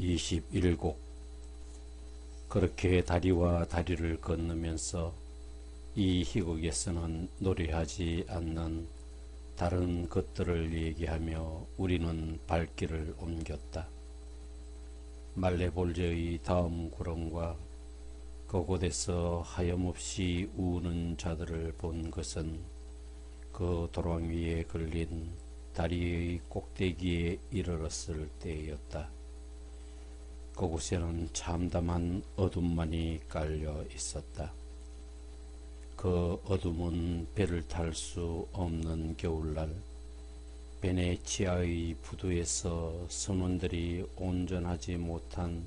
제21곡. 그렇게 다리와 다리를 건너면서 이 희곡에서는 노래하지 않는 다른 것들을 얘기하며 우리는 발길을 옮겼다. 말레볼제의 다음 구렁과 그곳에서 하염없이 우는 자들을 본 것은 그 도랑 위에 걸린 다리의 꼭대기에 이르렀을 때였다. 그곳에는 참담한 어둠만이 깔려 있었다. 그 어둠은 배를 탈 수 없는 겨울날 베네치아의 부두에서 선원들이 온전하지 못한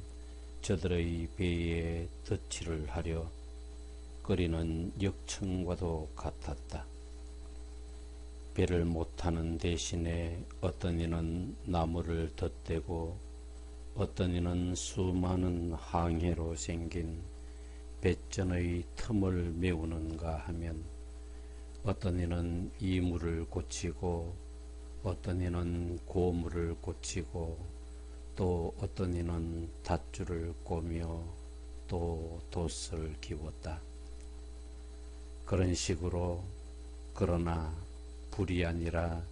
저들의 배에 덧칠을 하려 끓이는 역청과도 같았다. 배를 못타는 대신에 어떤 이는 나무를 덧대고 어떤 이는 수많은 항해로 생긴 배전의 틈을 메우는가 하면 어떤 이는 이물을 고치고 어떤 이는 고물을 고치고 또 어떤 이는 닷줄을 꼬며 또 돛을 기웠다. 그런 식으로 그러나 불이 아니라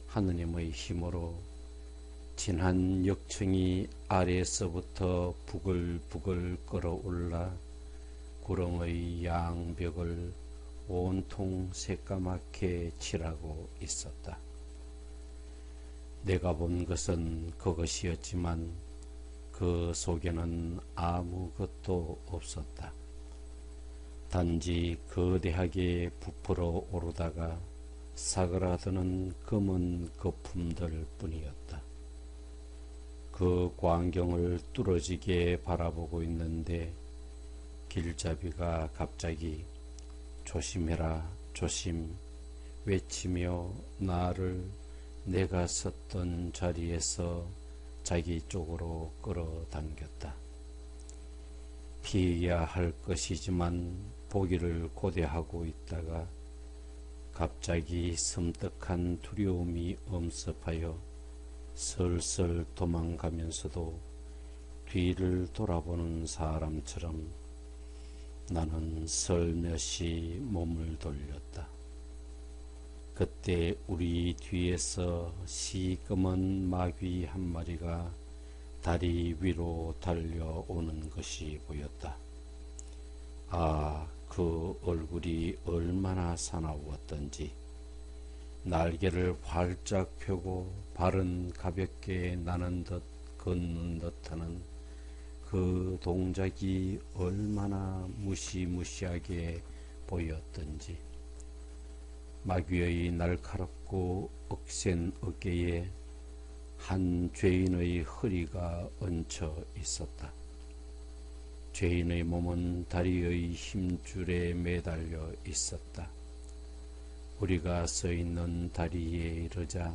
하느님의 힘으로 진한 역청이 아래에서부터 부글부글 끓어올라 구렁의 양벽을 온통 새까맣게 칠하고 있었다. 내가 본 것은 그것이었지만 그 속에는 아무것도 없었다. 단지 거대하게 부풀어 오르다가 사그라드는 검은 거품들 뿐이었다. 그 광경을 뚫어지게 바라보고 있는데 길잡이가 갑자기 조심해라 조심 외치며 나를 내가 섰던 자리에서 자기 쪽으로 끌어당겼다. 피해야 할 것이지만 보기를 고대하고 있다가 갑자기 섬뜩한 두려움이 엄습하여 슬슬 도망가면서도 뒤를 돌아보는 사람처럼 나는 슬며시 몸을 돌렸다. 그때 우리 뒤에서 시꺼먼 마귀 한 마리가 다리 위로 달려오는 것이 보였다. 아, 그 얼굴이 얼마나 사나웠던지. 날개를 활짝 펴고 발은 가볍게 나는 듯 걷는 듯하는 그 동작이 얼마나 무시무시하게 보였던지. 마귀의 날카롭고 억센 어깨에 한 죄인의 허리가 얹혀 있었다. 죄인의 몸은 다리의 힘줄에 매달려 있었다. 우리가 서 있는 다리에 이르자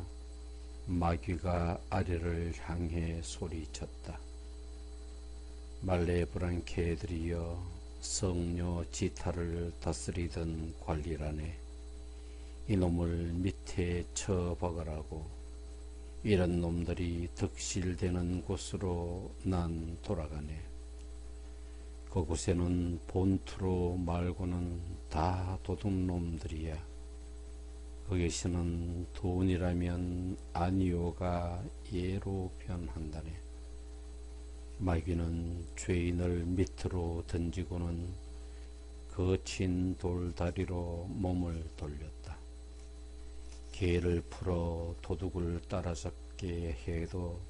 마귀가 아래를 향해 소리쳤다. 말레브랑케들이여, 성녀 지타를 다스리던 관리라네. 이놈을 밑에 쳐박으라고. 이런 놈들이 득실되는 곳으로 난 돌아가네. 그곳에는 본투로 말고는 다 도둑놈들이야. 거기서는 돈이라면 아니오가 예로 변한다네. 마귀는 죄인을 밑으로 던지고는 거친 돌다리로 몸을 돌렸다. 개를 풀어 도둑을 따라잡게 해도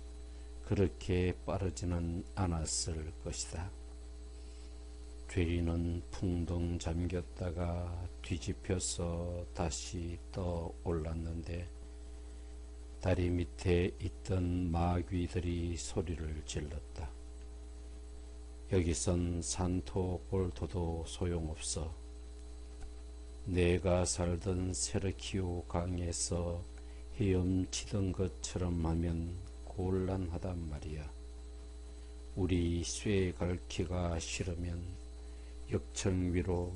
그렇게 빠르지는 않았을 것이다. 죄인은 풍덩 잠겼다가 뒤집혀서 다시 떠올랐는데 다리 밑에 있던 마귀들이 소리를 질렀다. 여기선 산토 볼토도 소용없어. 내가 살던 세르키오 강에서 헤엄치던 것처럼 하면 곤란하단 말이야. 우리 쇠 갈퀴가 싫으면 역청 위로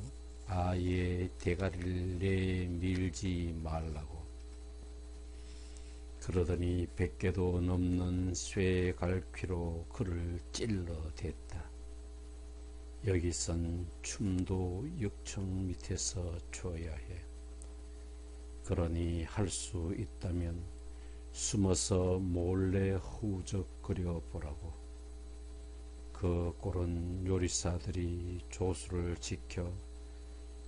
아예 대가리를 내밀지 말라고. 그러더니 100개도 넘는 쇠 갈퀴로 그를 찔러댔다. 여기선 춤도 역청 밑에서 춰야 해. 그러니 할 수 있다면 숨어서 몰래 후적거려 보라고. 그 꼴은 요리사들이 조수를 지켜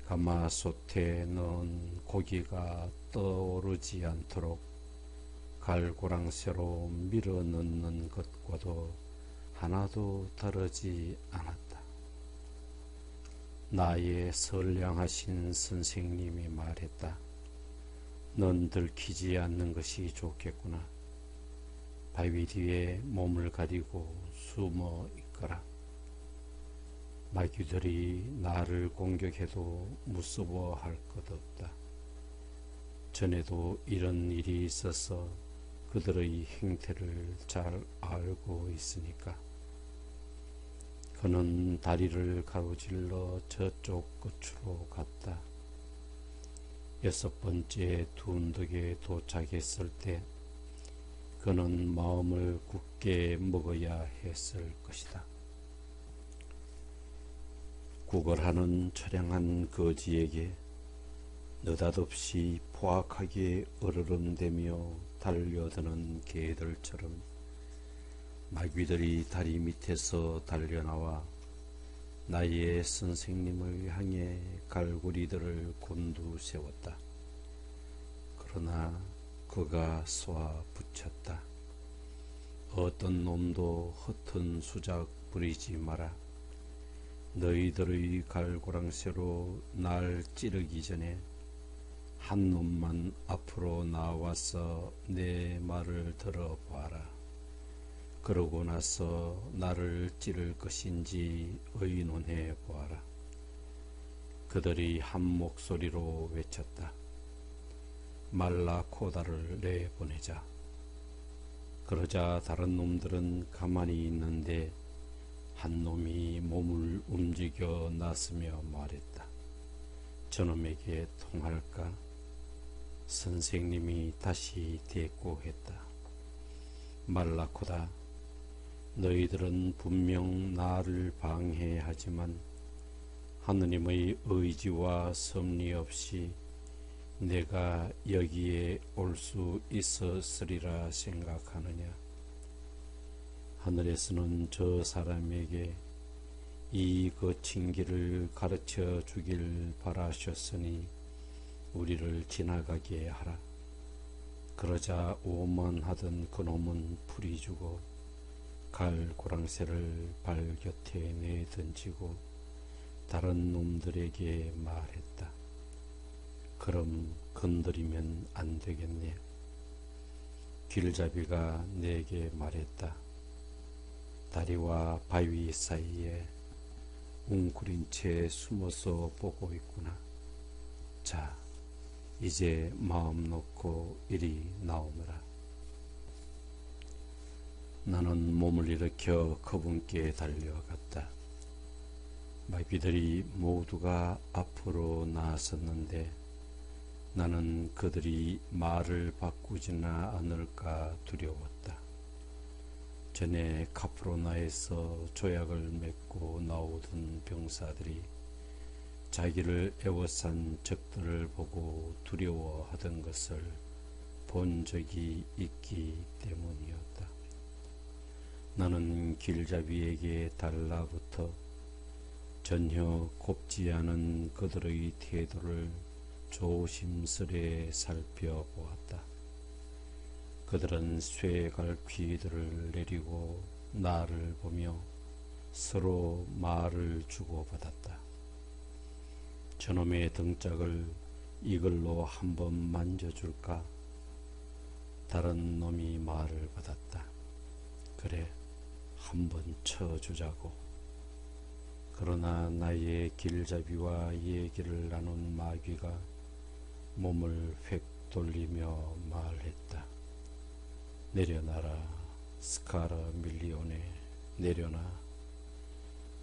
가마솥에 넣은 고기가 떠오르지 않도록 갈고랑쇠로 밀어 넣는 것과도 하나도 다르지 않았다. 나의 선량하신 선생님이 말했다. 넌 들키지 않는 것이 좋겠구나. 바위 뒤에 몸을 가리고 숨어 있거라. 마귀들이 나를 공격해도 무서워할 것 없다. 전에도 이런 일이 있어서 그들의 행태를 잘 알고 있으니까. 그는 다리를 가로질러 저쪽 끝으로 갔다. 6번째 둔덕에 도착했을 때 그는 마음을 굳게 먹어야 했을 것이다. 구걸하는 처량한 거지에게 느닷없이 포악하게 으르렁대며 달려드는 개들처럼 마귀들이 다리 밑에서 달려나와 나의 선생님을 향해 갈고리들을 곤두세웠다. 그러나 그가 쏘아붙였다. 어떤 놈도 허튼 수작 부리지 마라. 너희들의 갈고랑쇠로 날 찌르기 전에 한 놈만 앞으로 나와서 내 말을 들어봐라. 그러고 나서 나를 찌를 것인지 의논해 보아라. 그들이 한 목소리로 외쳤다. 말라코다를 내보내자. 그러자 다른 놈들은 가만히 있는데 한 놈이 몸을 움직여 나서며 말했다. 저놈에게 통할까? 선생님이 다시 대꾸했다. 말라코다. 너희들은 분명 나를 방해하지만 하느님의 의지와 섭리 없이 내가 여기에 올 수 있었으리라 생각하느냐? 하늘에서는 저 사람에게 이 거친 길을 가르쳐 주길 바라셨으니 우리를 지나가게 하라. 그러자 오만하던 그놈은 풀이 주고 갈고랑쇠를 발 곁에 내던지고 다른 놈들에게 말했다. 그럼 건드리면 안 되겠네. 길잡이가 내게 말했다. 다리와 바위 사이에 웅크린 채 숨어서 보고 있구나. 자, 이제 마음 놓고 이리 나오너라. 나는 몸을 일으켜 그분께 달려갔다. 마귀들이 모두가 앞으로 나섰는데 나는 그들이 말을 바꾸지나 않을까 두려웠다. 전에 카프로나에서 조약을 맺고 나오던 병사들이 자기를 애워싼 적들을 보고 두려워하던 것을 본 적이 있기 때문이었다. 나는 길잡이에게 달라붙어 전혀 곱지 않은 그들의 태도를 조심스레 살펴보았다. 그들은 쇠갈퀴들을 내리고 나를 보며 서로 말을 주고받았다. 저놈의 등짝을 이걸로 한번 만져줄까? 다른 놈이 말을 받았다. 그래, 한번 쳐주자고. 그러나 나의 길잡이와 얘기를 나눈 마귀가 몸을 획 돌리며 말했다. 내려놔라, 스카라 밀리오네, 내려놔.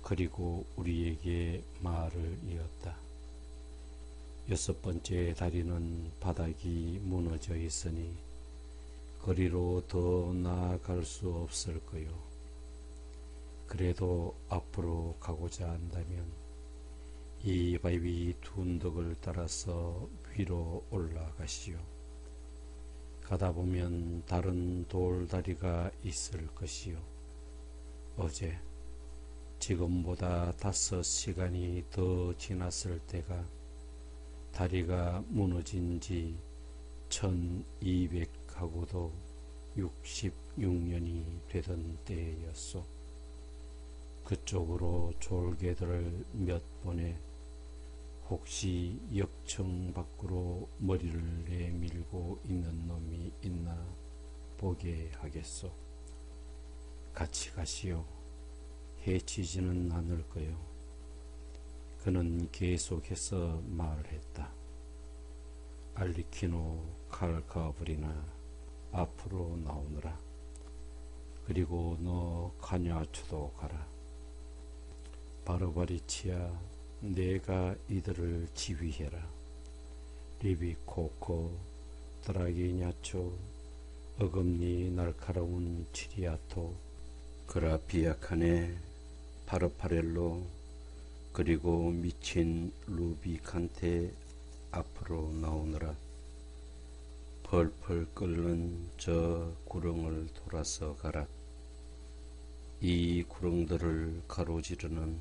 그리고 우리에게 말을 이었다. 6번째 다리는 바닥이 무너져 있으니 거리로 더 나아갈 수 없을 거요. 그래도 앞으로 가고자 한다면 이 바위 둔덕을 따라서 위로 올라가시오. 가다 보면 다른 돌다리가 있을 것이요. 어제 지금보다 5시간이 더 지났을 때가 다리가 무너진 지 1200하고도 66년이 되던 때였소. 그쪽으로 졸개들을 몇 번에 혹시 역청 밖으로 머리를 내밀고 있는 놈이 있나 보게 하겠소. 같이 가시오. 해치지는 않을 거요. 그는 계속해서 말했다. 알리키노 칼카브리나 앞으로 나오너라. 그리고 너 카냐초도 가라. 바르바리치야, 내가 이들을 지휘해라. 리비코코, 드라기냐초, 어금니 날카로운 치리아토, 그라피아카네, 파르파렐로, 그리고 미친 루비칸테 앞으로 나오느라. 펄펄 끓는 저 구렁을 돌아서 가라. 이 구렁들을 가로지르는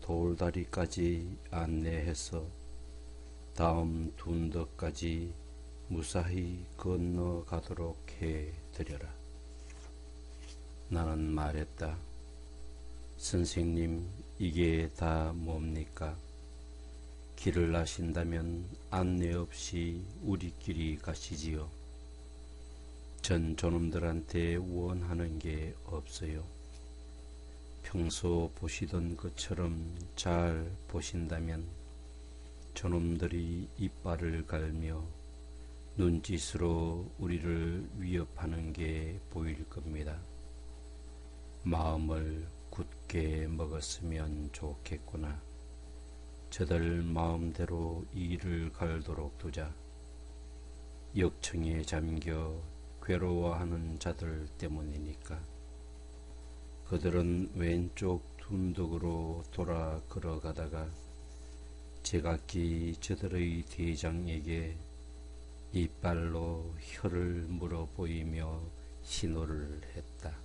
돌다리까지 안내해서 다음 둔덕까지 무사히 건너가도록 해드려라. 나는 말했다. 선생님, 이게 다 뭡니까? 길을 아신다면 안내 없이 우리끼리 가시지요. 전 저놈들한테 원하는 게 없어요. 평소 보시던 것처럼 잘 보신다면 저놈들이 이빨을 갈며 눈짓으로 우리를 위협하는 게 보일 겁니다. 마음을 굳게 먹었으면 좋겠구나. 저들 마음대로 이를 갈도록 두자. 역청에 잠겨 괴로워하는 자들 때문이니까. 그들은 왼쪽 둔덕으로 돌아 걸어가다가 제각기 저들의 대장에게 이빨로 혀를 물어 보이며 신호를 했다.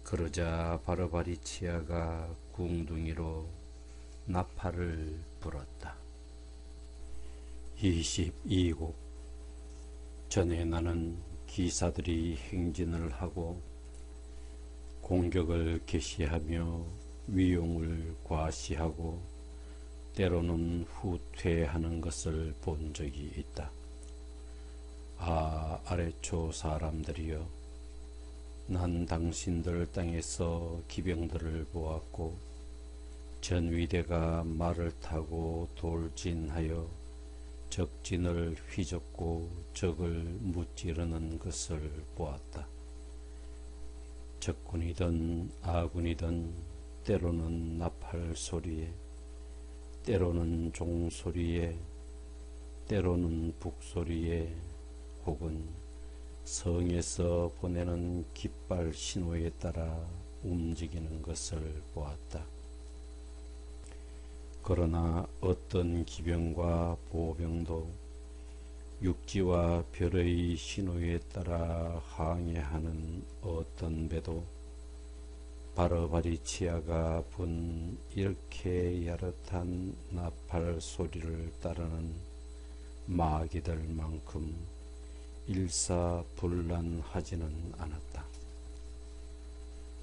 그러자 바르바리치아가 궁둥이로 나팔을 불었다. 22곡. 전에 나는 기사들이 행진을 하고 공격을 개시하며 위용을 과시하고 때로는 후퇴하는 것을 본 적이 있다. 아, 아래초 사람들이여, 난 당신들 땅에서 기병들을 보았고 전위대가 말을 타고 돌진하여 적진을 휘젓고 적을 무찌르는 것을 보았다. 적군이든 아군이든 때로는 나팔 소리에, 때로는 종소리에, 때로는 북소리에, 혹은 성에서 보내는 깃발 신호에 따라 움직이는 것을 보았다. 그러나 어떤 기병과 보병도 육지와 별의 신호에 따라 항해하는 어떤 배도 바르바리치아가 분 이렇게 야릇한 나팔 소리를 따르는 마귀들만큼 일사불란하지는 않았다.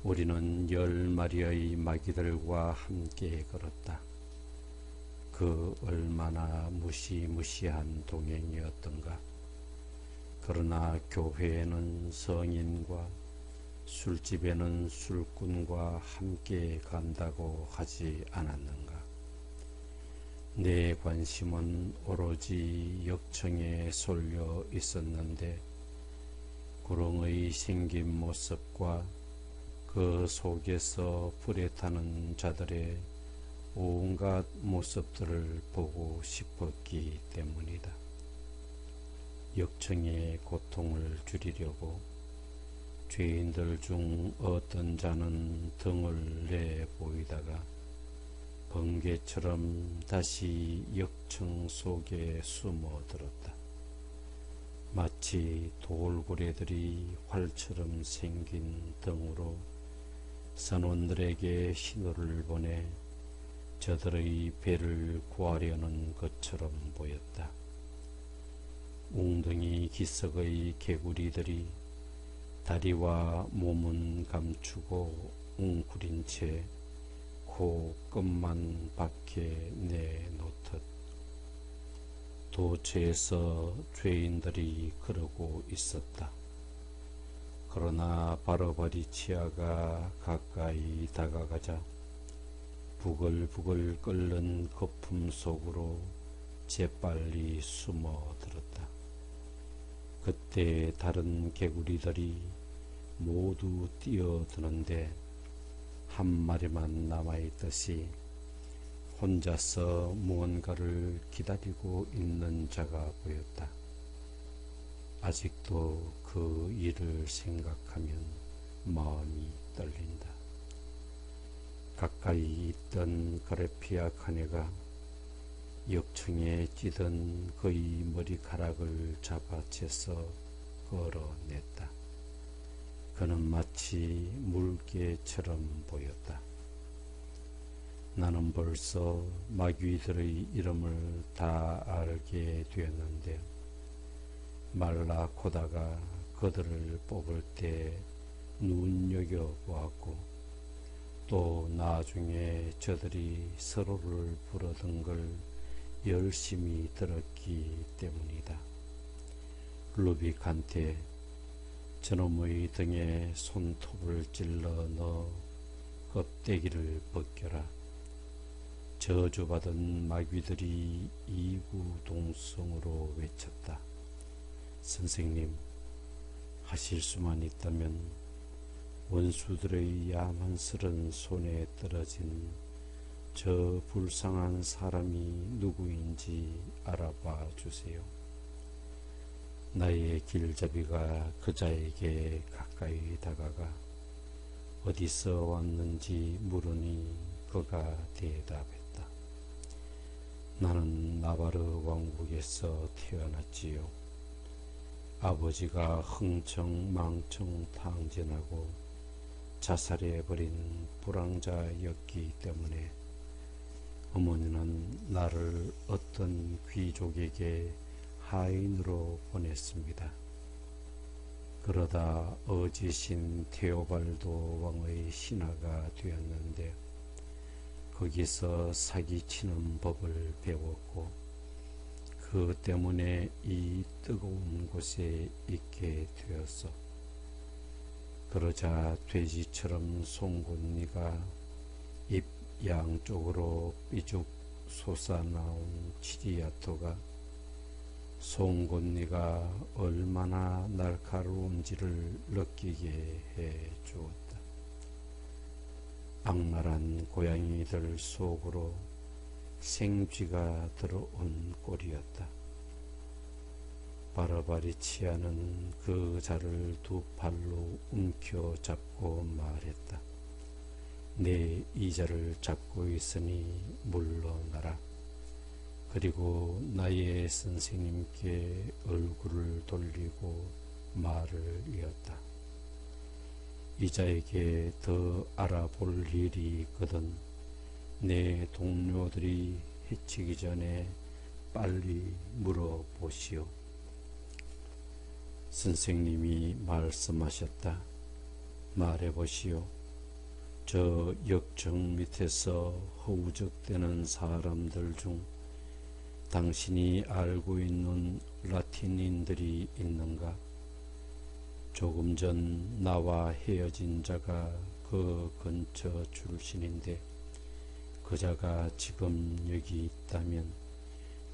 우리는 10마리의 마귀들과 함께 걸었다. 그 얼마나 무시무시한 동행이었던가. 그러나 교회에는 성인과 술집에는 술꾼과 함께 간다고 하지 않았는가. 내 관심은 오로지 역청에 쏠려 있었는데 구렁의 생긴 모습과 그 속에서 불에 타는 자들의 온갖 모습들을 보고 싶었기 때문이다. 역청의 고통을 줄이려고 죄인들 중 어떤 자는 등을 내 보이다가 번개처럼 다시 역청 속에 숨어들었다. 마치 돌고래들이 활처럼 생긴 등으로 선원들에게 신호를 보내 저들의 배를 구하려는 것처럼 보였다. 웅덩이 기슭의 개구리들이 다리와 몸은 감추고 웅크린 채 코 끝만 밖에 내놓듯 도처에서 죄인들이 그러고 있었다. 그러나 바르바리치아가 가까이 다가가자 부글부글 끓는 거품 속으로 재빨리 숨어들었다. 그때 다른 개구리들이 모두 뛰어드는데 한 마리만 남아있듯이 혼자서 무언가를 기다리고 있는 자가 보였다. 아직도 그 일을 생각하면 마음이 떨린다. 가까이 있던 그레피아 카네가 역청에 찌든 그의 머리카락을 잡아채서 걸어냈다. 그는 마치 물개처럼 보였다. 나는 벌써 마귀들의 이름을 다 알게 되었는데 말라코다가 그들을 뽑을 때 눈여겨보았고 또 나중에 저들이 서로를 부르던 걸 열심히 들었기 때문이다. 루빅한테 저놈의 등에 손톱을 찔러 넣어 껍데기를 벗겨라. 저주받은 마귀들이 이구동성으로 외쳤다. 선생님, 하실 수만 있다면 원수들의 야만스런 손에 떨어진 저 불쌍한 사람이 누구인지 알아봐 주세요. 나의 길잡이가 그자에게 가까이 다가가 어디서 왔는지 물으니 그가 대답했다. 나는 나바르 왕국에서 태어났지요. 아버지가 흥청망청 탕진하고 자살해버린 불황자였기 때문에 어머니는 나를 어떤 귀족에게 하인으로 보냈습니다. 그러다 어지신 테오발도 왕의 신하가 되었는데 거기서 사기치는 법을 배웠고 그 때문에 이 뜨거운 곳에 있게 되었어. 그러자 돼지처럼 송곳니가 입 양쪽으로 삐죽 솟아나온 치리아토가 송곳니가 얼마나 날카로운지를 느끼게 해 주었다. 악랄한 고양이들 속으로 생쥐가 들어온 꼴이었다. 바르바리치아는 그 자를 두 팔로 움켜잡고 말했다. 내 이자를 잡고 있으니 물러나라. 그리고 나의 선생님께 얼굴을 돌리고 말을 이었다. 이자에게 더 알아볼 일이 있거든 내 동료들이 해치기 전에 빨리 물어보시오. 선생님이 말씀하셨다. 말해보시오. 저 역청 밑에서 허우적대는 사람들 중 당신이 알고 있는 라틴인들이 있는가? 조금 전 나와 헤어진 자가 그 근처 출신인데 그 자가 지금 여기 있다면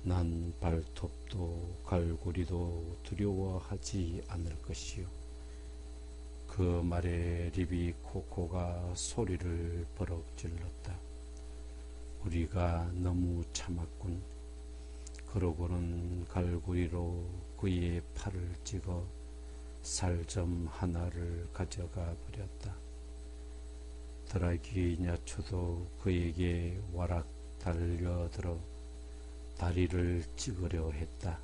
난 발톱도 갈고리도 두려워하지 않을 것이요. 그 말에 리비 코코가 소리를 버럭 질렀다. 우리가 너무 참았군. 그러고는 갈고리로 그의 팔을 찍어 살점 하나를 가져가 버렸다. 드라귀 야초도 그에게 와락 달려들어 다리를 찍으려 했다.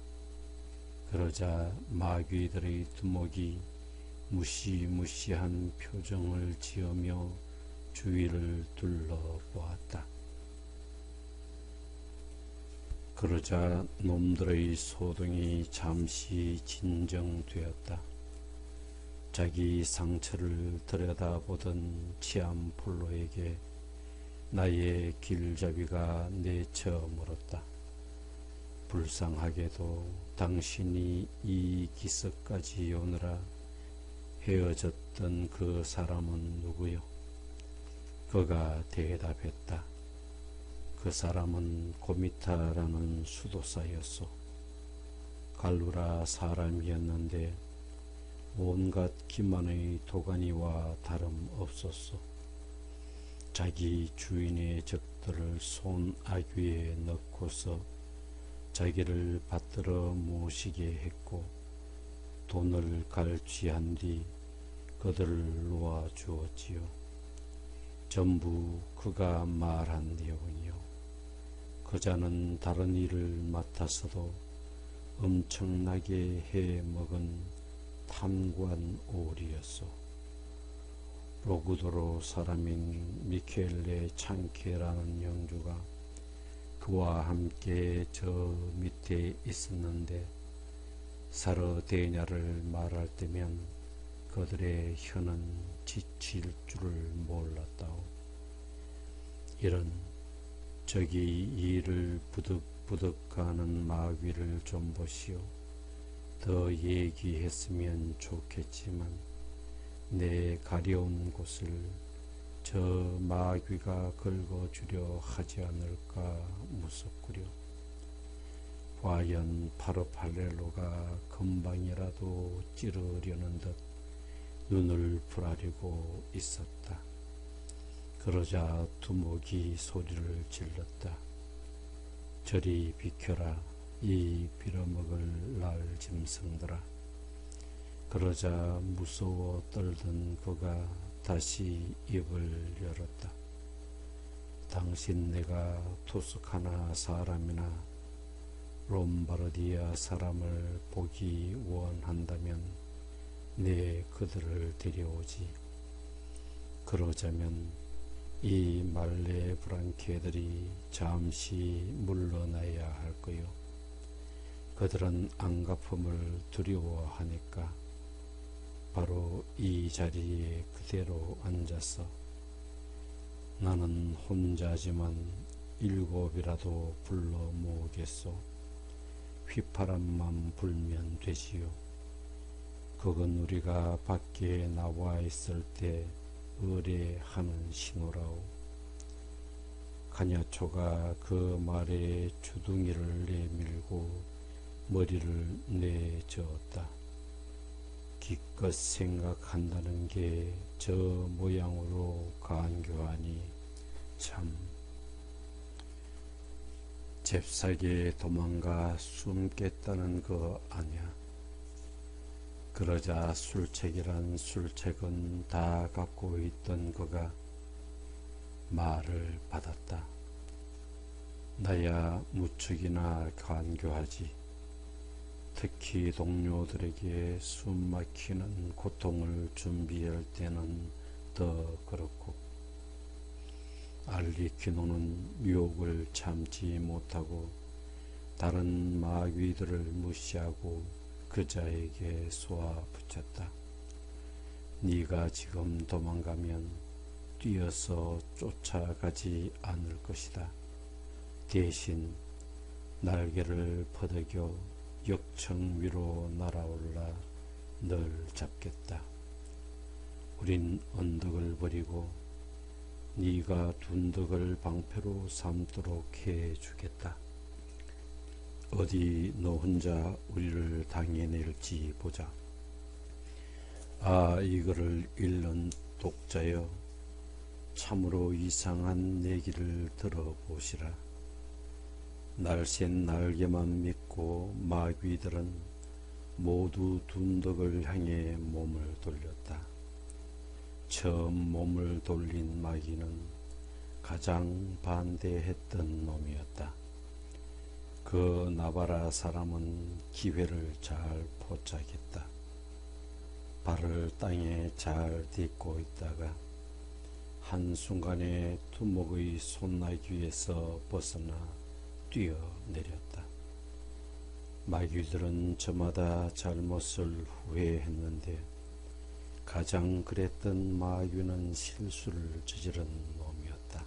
그러자 마귀들의 두목이 무시무시한 표정을 지으며 주위를 둘러보았다. 그러자 놈들의 소동이 잠시 진정되었다. 자기 상처를 들여다보던 치안폴로에게 나의 길잡이가 내쳐 물었다. 불쌍하게도 당신이 이 기석까지 오느라 헤어졌던 그 사람은 누구요? 그가 대답했다. 그 사람은 고미타라는 수도사였소. 갈루라 사람이었는데 온갖 기만의 도가니와 다름없었소. 자기 주인의 적들을 손아귀에 넣고서 자기를 받들어 모시게 했고 돈을 갈취한 뒤 그들을 놓아주었지요. 전부 그가 말한 내용이요. 그자는 다른 일을 맡아서도 엄청나게 해먹은 탐관 오리였소. 로구도로 사람인 미켈레 창케라는 영주가 그와 함께 저 밑에 있었는데 사르데냐를 말할 때면 그들의 혀는 지칠 줄을 몰랐다오. 이런 저기 이를 부득부득하는 마귀를 좀 보시오. 더 얘기했으면 좋겠지만 내 가려운 곳을 저 마귀가 긁어주려 하지 않을까 무섭구려. 과연 파르팔렐로가 금방이라도 찌르려는 듯 눈을 부라리고 있었다. 그러자 두목이 소리를 질렀다. 저리 비켜라, 이 빌어먹을 날 짐승들아. 그러자 무서워 떨던 그가 다시 입을 열었다. 당신 내가 토스카나 사람이나 롬바르디아 사람을 보기 원한다면 내 그들을 데려오지. 그러자면 이 말레 브랑케들이 잠시 물러나야 할 거요. 그들은 안갚음을 두려워하니까 바로 이 자리에 그대로 앉아서 나는 혼자지만 7이라도 불러 모으겠소. 휘파람만 불면 되지요. 그건 우리가 밖에 나와 있을 때 의뢰하는 신호라오. 가냐초가 그 말에 주둥이를 내밀고 머리를 내저었다. 기껏 생각한다는 게 저 모양으로 간교하니 참. 잽싸게 도망가 숨겠다는 거 아냐. 그러자 술책이란 술책은 다 갖고 있던 그가 말을 받았다. 나야 무척이나 간교하지. 특히 동료들에게 숨막히는 고통을 준비할 때는 더 그렇고. 알리키노는 유혹을 참지 못하고 다른 마귀들을 무시하고 그자에게 쏘아붙였다. 네가 지금 도망가면 뛰어서 쫓아가지 않을 것이다. 대신 날개를 퍼덕여 역청 위로 날아올라 널 잡겠다. 우린 언덕을 버리고 네가 둔덕을 방패로 삼도록 해주겠다. 어디 너 혼자 우리를 당해낼지 보자. 아, 이거를 읽는 독자여, 참으로 이상한 얘기를 들어보시라. 날쌘 날개만 믿고 마귀들은 모두 둔덕을 향해 몸을 돌렸다. 처음 몸을 돌린 마귀는 가장 반대했던 놈이었다. 그 나바라 사람은 기회를 잘 포착했다. 발을 땅에 잘 딛고 있다가 한순간에 두목의 손나귀에서 벗어나 뛰어내렸다. 마귀들은 저마다 잘못을 후회했는데 가장 그랬던 마귀는 실수를 저지른 놈이었다.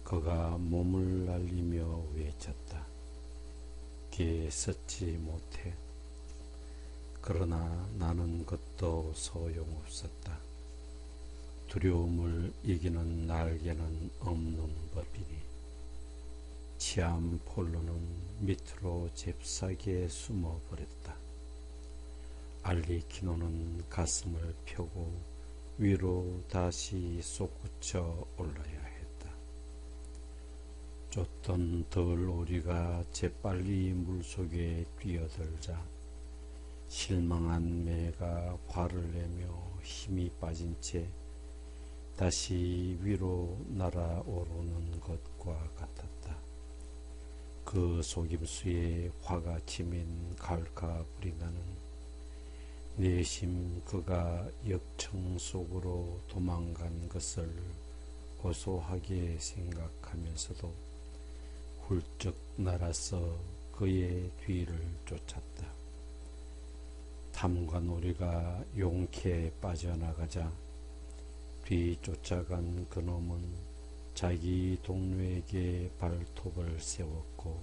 그가 몸을 날리며 외쳤다. 개 썩지 못해. 그러나 나는 그것도 소용없었다. 두려움을 이기는 날개는 없는 법이니 치암 폴로는 밑으로 잽싸게 숨어버렸다. 알리키노는 가슴을 펴고 위로 다시 솟구쳐 올라야 했다. 쫓던 덜오리가 재빨리 물속에 뛰어들자 실망한 매가 화를 내며 힘이 빠진 채 다시 위로 날아오르는 것과 같았다. 그 속임수에 화가 치민 갈카브리나는 내심 그가 역청 속으로 도망간 것을 고소하게 생각하면서도 훌쩍 날아서 그의 뒤를 쫓았다. 탐관오리가 용케 빠져나가자 뒤쫓아간 그놈은 자기 동료에게 발톱을 세웠고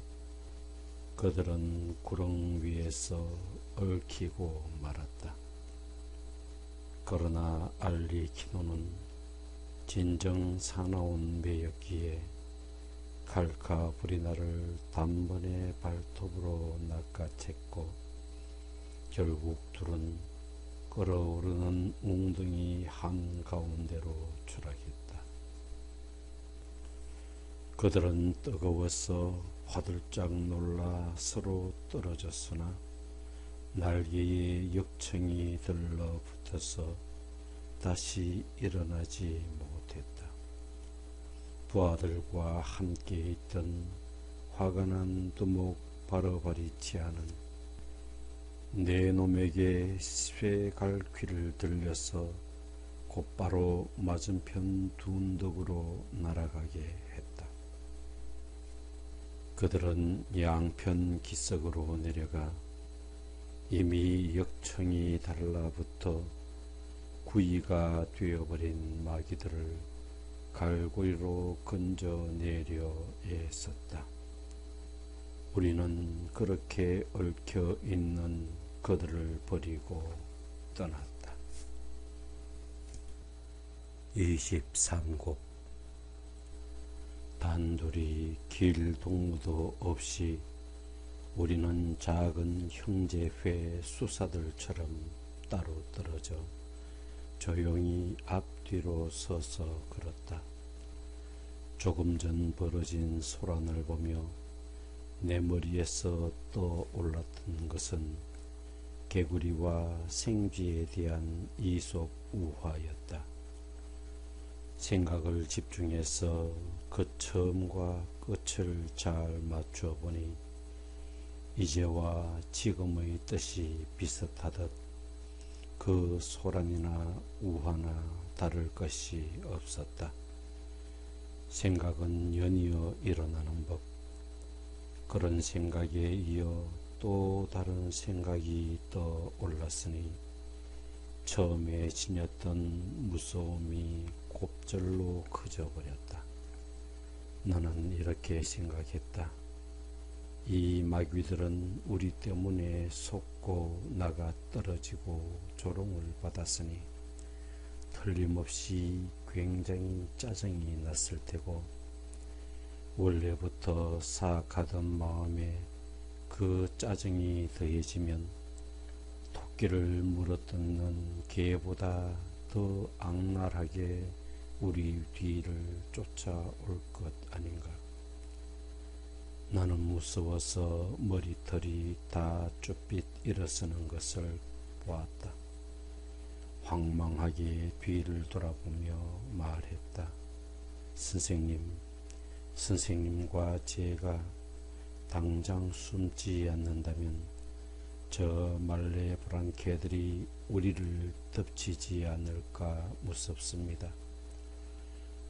그들은 구렁 위에서 얽히고 말았다. 그러나 알리키노는 진정 사나운 매였기에 칼카브리나를 단번에 발톱으로 낚아챘고 결국 둘은 끓어오르는 웅덩이 한가운데로 추락했다. 그들은 뜨거워서 화들짝 놀라 서로 떨어졌으나 날개에 역청이 들러붙어서 다시 일어나지 못했다. 부하들과 함께 있던 화가 난 두목 바르바리치아는 네 놈에게 쇠갈퀴를 들려서 곧바로 맞은편 둔덕으로 날아가게 했다. 그들은 양편 기슭으로 내려가 이미 역청이 달라붙어 구이가 되어버린 마귀들을 갈고리로 건져내려 애썼다. 우리는 그렇게 얽혀 있는 그들을 버리고 떠났다. 23곡 단둘이 길 동무도 없이 우리는 작은 형제회 수사들처럼 따로 떨어져 조용히 앞뒤로 서서 걸었다. 조금 전 벌어진 소란을 보며 내 머리에서 떠올랐던 것은 개구리와 생쥐에 대한 이솝 우화였다. 생각을 집중해서 그 처음과 끝을 잘 맞춰 보니 이제와 지금의 뜻이 비슷하듯 그 소란이나 우화나 다를 것이 없었다. 생각은 연이어 일어나는 법, 그런 생각에 이어 또 다른 생각이 떠올랐으니 처음에 지녔던 무서움이 곱절로 커져버렸다. 나는 이렇게 생각했다. 이 마귀들은 우리 때문에 속고 나가 떨어지고 조롱을 받았으니 틀림없이 굉장히 짜증이 났을 테고 원래부터 사악하던 마음에 그 짜증이 더해지면 토끼를 물어뜯는 개보다 더 악랄하게 우리 뒤를 쫓아올 것 아닌가. 나는 무서워서 머리털이 다 쭈삣 일어서는 것을 보았다. 황망하게 뒤를 돌아보며 말했다. 선생님과 제가 당장 숨지 않는다면 저 말레보란 개들이 우리를 덮치지 않을까 무섭습니다.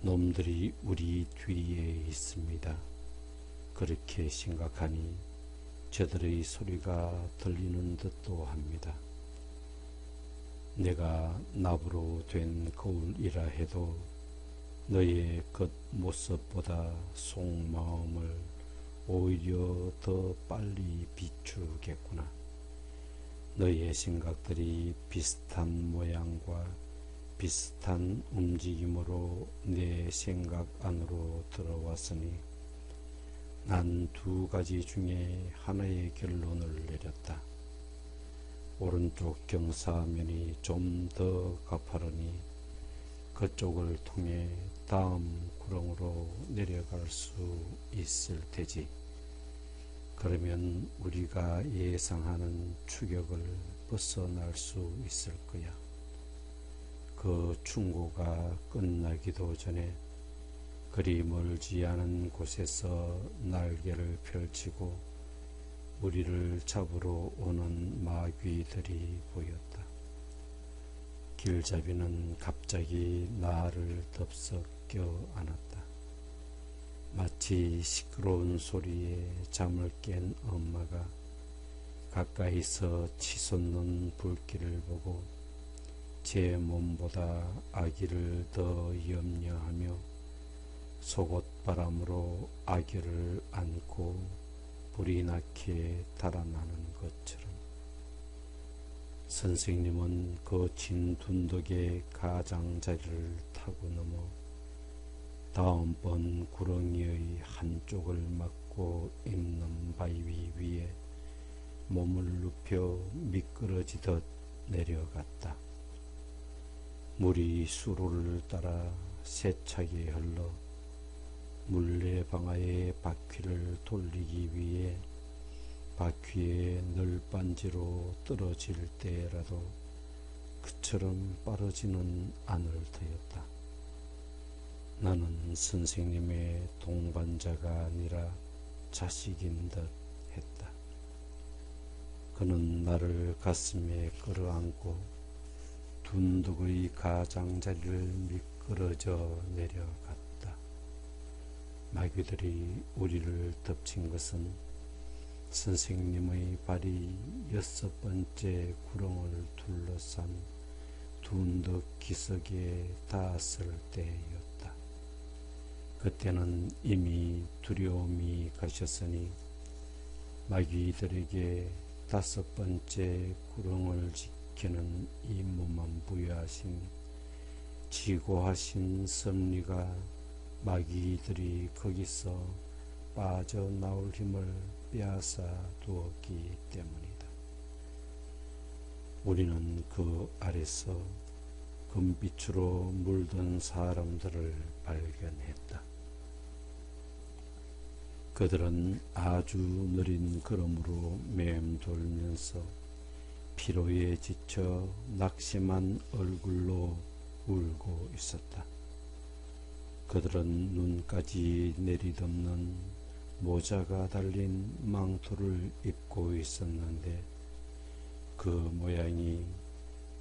놈들이 우리 뒤에 있습니다. 그렇게 생각하니 저들의 소리가 들리는 듯도 합니다. 내가 나부로 된 거울이라 해도 너의 겉모습보다 속마음을 오히려 더 빨리 비추겠구나. 너의 생각들이 비슷한 모양과 비슷한 움직임으로 내 생각 안으로 들어왔으니 난 두 가지 중에 하나의 결론을 내렸다. 오른쪽 경사면이 좀 더 가파르니 그쪽을 통해 다음 구렁으로 내려갈 수 있을 테지. 그러면 우리가 예상하는 추격을 벗어날 수 있을 거야. 그 충고가 끝나기도 전에 그리 멀지 않은 곳에서 날개를 펼치고 우리를 잡으러 오는 마귀들이 보였다. 길잡이는 갑자기 나를 덥석 껴안았다. 마치 시끄러운 소리에 잠을 깬 엄마가 가까이서 치솟는 불길을 보고 제 몸보다 아기를 더 염려하며 속옷바람으로 아기를 안고 불이 나게 달아나는 것처럼 선생님은 그 진둔덕의 가장자리를 타고 넘어 다음번 구렁이의 한쪽을 막고 있는 바위 위에 몸을 눕혀 미끄러지듯 내려갔다. 물이 수로를 따라 세차게 흘러 물레방아의 바퀴를 돌리기 위해 바퀴의 널빤지로 떨어질 때라도 그처럼 빠르지는 않을 터였다. 나는 선생님의 동반자가 아니라 자식인 듯 했다. 그는 나를 가슴에 끌어안고 둔덕의 가장자리를 미끄러져 내려갔다. 마귀들이 우리를 덮친 것은 선생님의 발이 6번째 구렁을 둘러싼 둔덕 기슭에 닿았을 때였다. 그때는 이미 두려움이 가셨으니 마귀들에게 5번째 구렁을 지키는 임무만 부여하신 지고하신 섭리가 마귀들이 거기서 빠져나올 힘을 빼앗아 두었기 때문이다. 우리는 그 아래서 금빛으로 물든 사람들을 발견했다. 그들은 아주 느린 걸음으로 맴돌면서 피로에 지쳐 낙심한 얼굴로 울고 있었다. 그들은 눈까지 내리덮는 모자가 달린 망토를 입고 있었는데 그 모양이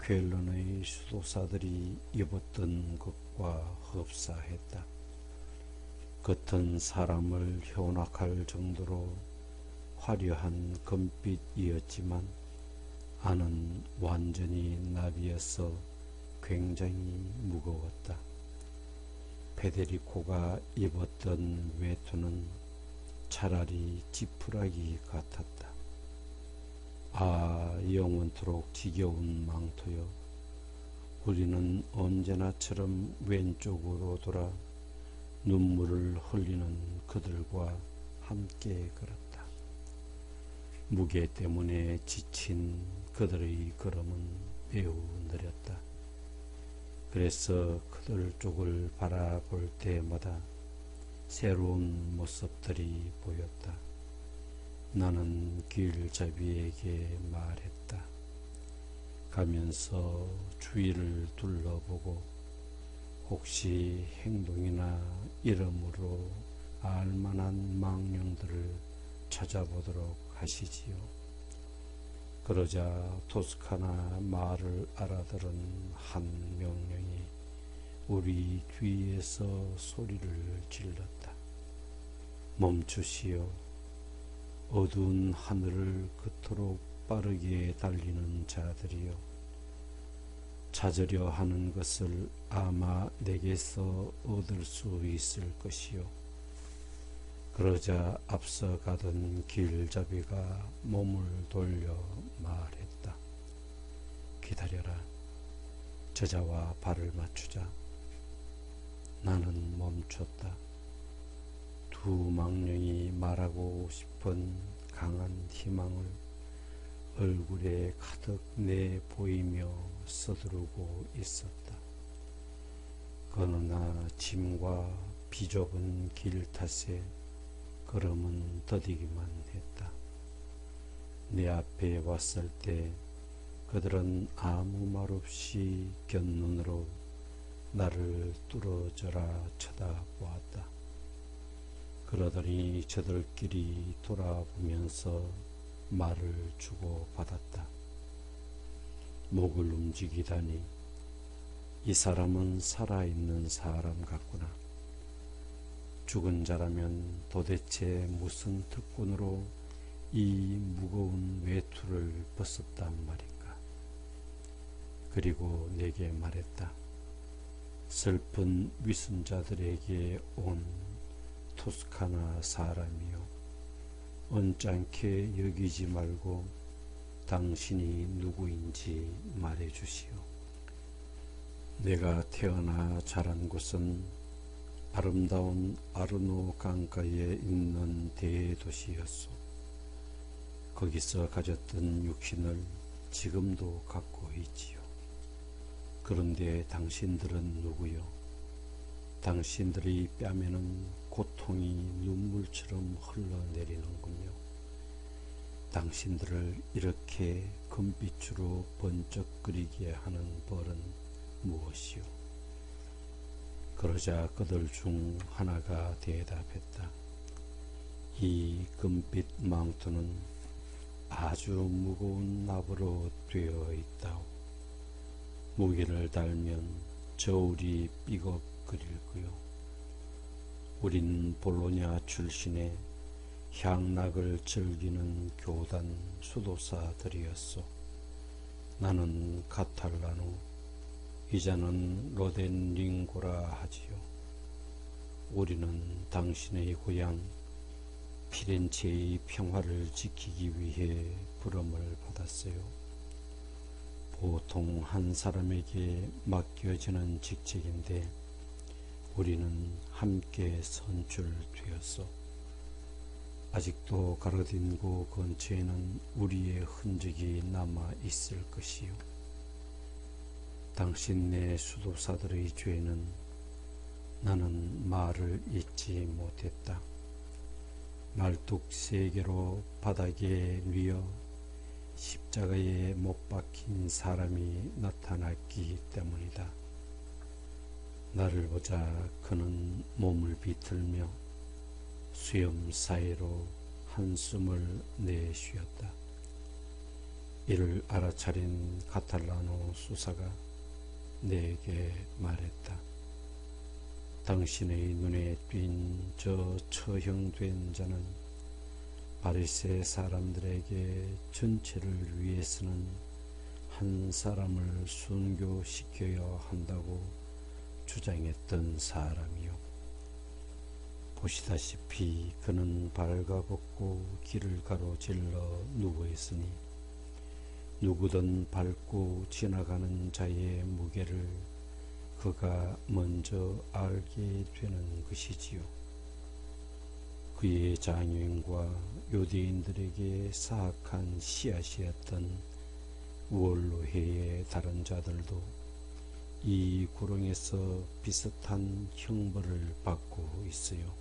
퀼런의 수도사들이 입었던 것과 흡사했다. 겉은 사람을 현혹할 정도로 화려한 금빛이었지만 안은 완전히 나비여서 굉장히 무거웠다. 페데리코가 입었던 외투는 차라리 지푸라기 같았다. 아, 영원토록 지겨운 망토여. 우리는 언제나처럼 왼쪽으로 돌아 눈물을 흘리는 그들과 함께 걸었다. 무게 때문에 지친 그들의 걸음은 매우 느렸다. 그래서 그들 쪽을 바라볼 때마다 새로운 모습들이 보였다. 나는 길잡이에게 말했다. 가면서 주위를 둘러보고 혹시 행동이나 이름으로 알만한 망령들을 찾아보도록 하시지요. 그러자 토스카나 말을 알아들은 한 명령이 우리 뒤에서 소리를 질렀다. 멈추시오. 어두운 하늘을 그토록 빠르게 달리는 자들이여. 찾으려 하는 것을 아마 내게서 얻을 수 있을 것이요. 그러자 앞서 가던 길잡이가 몸을 돌려 말했다. 기다려라. 저자와 발을 맞추자. 나는 멈췄다. 두 망령이 말하고 싶은 강한 희망을 얼굴에 가득 내 보이며 서두르고 있었다. 그러나 짐과 비좁은 길 탓에 걸음은 더디기만 했다. 내 앞에 왔을 때 그들은 아무 말 없이 곁눈으로 나를 뚫어져라 쳐다보았다. 그러더니 저들끼리 돌아보면서 말을 주고받았다. 목을 움직이다니 이 사람은 살아있는 사람 같구나. 죽은 자라면 도대체 무슨 특권으로 이 무거운 외투를 벗었단 말인가. 그리고 내게 말했다. 슬픈 위선자들에게 온 토스카나 사람이요. 언짢게 여기지 말고 당신이 누구인지 말해주시오. 내가 태어나 자란 곳은 아름다운 아르노 강가에 있는 대도시였소. 거기서 가졌던 육신을 지금도 갖고 있지요. 그런데 당신들은 누구요? 당신들의 뺨에는 고통이 눈물처럼 흘러내리는군요. 당신들을 이렇게 금빛으로 번쩍거리게 하는 벌은 무엇이요? 그러자 그들 중 하나가 대답했다. 이 금빛 망토는 아주 무거운 납으로 되어 있다오. 무게를 달면 저울이 삐걱거릴고요. 우린 볼로냐 출신의 향락을 즐기는 교단 수도사들이었소. 나는 카탈라노, 이자는 로덴링고라 하지요. 우리는 당신의 고향 피렌체의 평화를 지키기 위해 부름을 받았어요. 보통 한 사람에게 맡겨지는 직책인데 우리는 함께 선출되었소. 아직도 가르딘고 근처에는 우리의 흔적이 남아 있을 것이요. 당신네 수도사들의 죄는 나는 말을 잊지 못했다. 말뚝 3개로 바닥에 뉘어 십자가에 못 박힌 사람이 나타났기 때문이다. 나를 보자 그는 몸을 비틀며 수염 사이로 한숨을 내쉬었다. 이를 알아차린 카탈라노 수사가 내게 말했다. 당신의 눈에 띈 저 처형된 자는 바리새 사람들에게 전체를 위해서는 한 사람을 순교시켜야 한다고 주장했던 사람이요. 보시다시피 그는 발가벗고 길을 가로질러 누워있으니 누구든 밟고 지나가는 자의 무게를 그가 먼저 알게 되는 것이지요. 그의 장인과 유대인들에게 사악한 씨앗이었던 원로회의 다른 자들도 이 구렁에서 비슷한 형벌을 받고 있어요.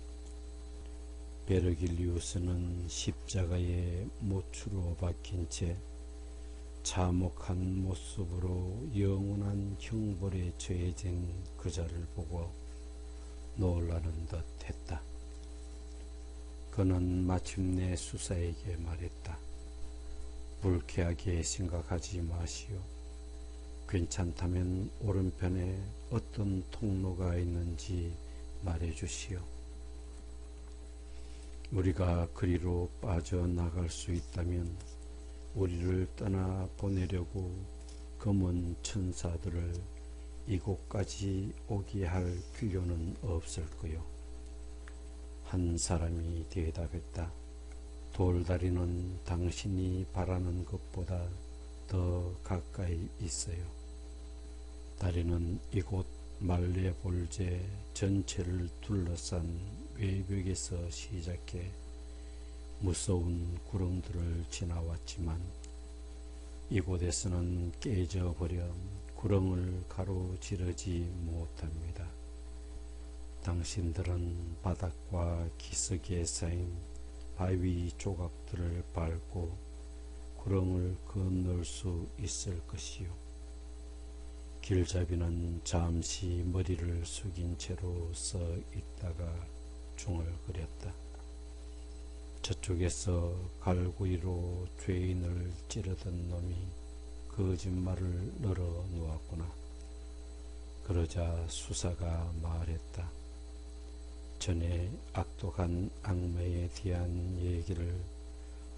베르길리우스는 십자가에 못으로 박힌 채 참혹한 모습으로 영원한 형벌에 처해진 그자를 보고 놀라는 듯 했다. 그는 마침내 수사에게 말했다. 불쾌하게 생각하지 마시오. 괜찮다면 오른편에 어떤 통로가 있는지 말해주시오. 우리가 그리로 빠져나갈 수 있다면 우리를 떠나 보내려고 검은 천사들을 이곳까지 오게 할 필요는 없을 거요. 한 사람이 대답했다. 돌다리는 당신이 바라는 것보다 더 가까이 있어요. 다리는 이곳 말레볼제 전체를 둘러싼 외벽에서 시작해 무서운 구렁들을 지나왔지만 이곳에서는 깨져버려 구렁을 가로지르지 못합니다. 당신들은 바닥과 기슭에 쌓인 바위 조각들을 밟고 구렁을 건널 수 있을 것이요. 길잡이는 잠시 머리를 숙인 채로 서 있다가 중얼거렸다. 저쪽에서 갈고리로 죄인을 찌르던 놈이 거짓말을 널어 놓았구나. 그러자 수사가 말했다. 전에 악독한 악마에 대한 얘기를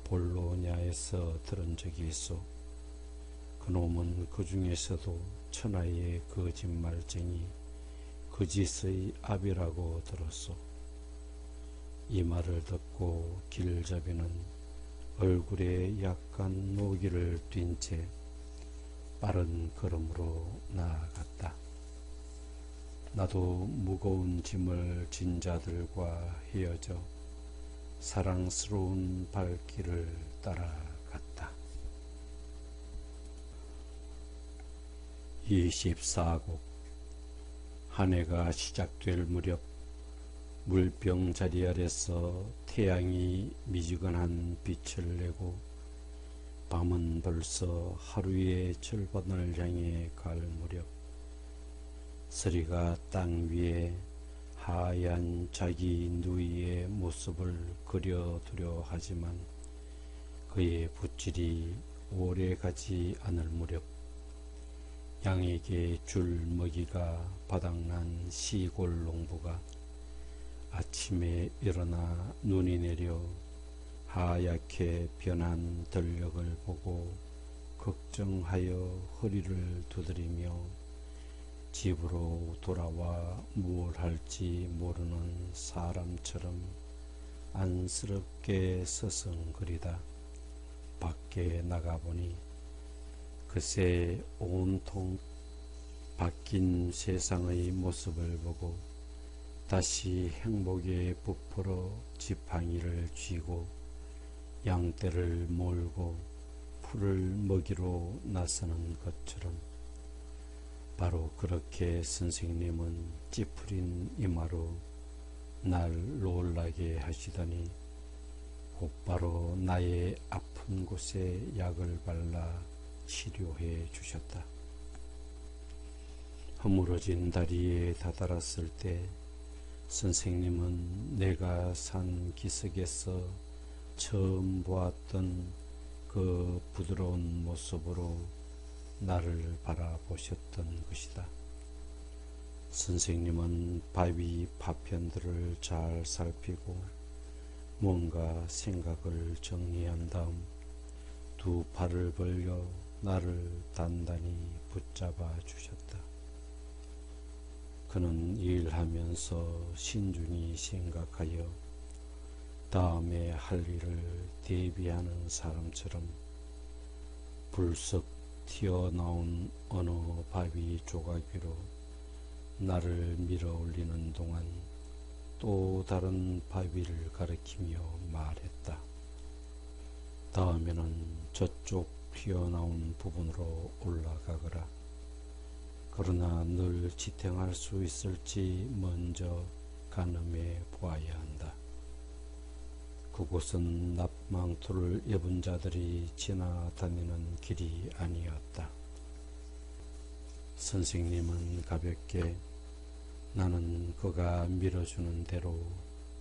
볼로냐에서 들은 적이 있어. 그놈은 그 중에서도 천하의 거짓말쟁이 거짓의 아비라고 들었소. 이 말을 듣고 길잡이는 얼굴에 약간 노기를 띤 채 빠른 걸음으로 나아갔다. 나도 무거운 짐을 진 자들과 헤어져 사랑스러운 발길을 따라갔다. 24곡. 한 해가 시작될 무렵 물병 자리 아래서 태양이 미지근한 빛을 내고 밤은 벌써 하루의 절반을 향해 갈 무렵 서리가 땅 위에 하얀 자기 누이의 모습을 그려두려 하지만 그의 붓질이 오래 가지 않을 무렵 양에게 줄 먹이가 바닥난 시골 농부가 아침에 일어나 눈이 내려 하얗게 변한 들녘을 보고 걱정하여 허리를 두드리며 집으로 돌아와 무엇 할지 모르는 사람처럼 안쓰럽게 서성거리다 밖에 나가보니 그새 온통 바뀐 세상의 모습을 보고 다시 행복에 부풀어 지팡이를 쥐고 양떼를 몰고 풀을 먹이러 나서는 것처럼 바로 그렇게 선생님은 찌푸린 이마로 날 놀라게 하시더니 곧바로 나의 아픈 곳에 약을 발라 치료해 주셨다. 허물어진 다리에 다다랐을 때 선생님은 내가 산 기슭에서 처음 보았던 그 부드러운 모습으로 나를 바라보셨던 것이다. 선생님은 바위 파편들을 잘 살피고 뭔가 생각을 정리한 다음 두 팔을 벌려 나를 단단히 붙잡아 주셨다. 그는 일하면서 신중히 생각하여 다음에 할 일을 대비하는 사람처럼 불쑥 튀어나온 어느 바위 조각 위로 나를 밀어 올리는 동안 또 다른 바위를 가리키며 말했다. 다음에는 저쪽 튀어나온 부분으로 올라가거라. 그러나 늘 지탱할 수 있을지 먼저 가늠해 보아야 한다. 그곳은 납망토를 입은 자들이 지나다니는 길이 아니었다. 선생님은 가볍게 나는 그가 밀어주는 대로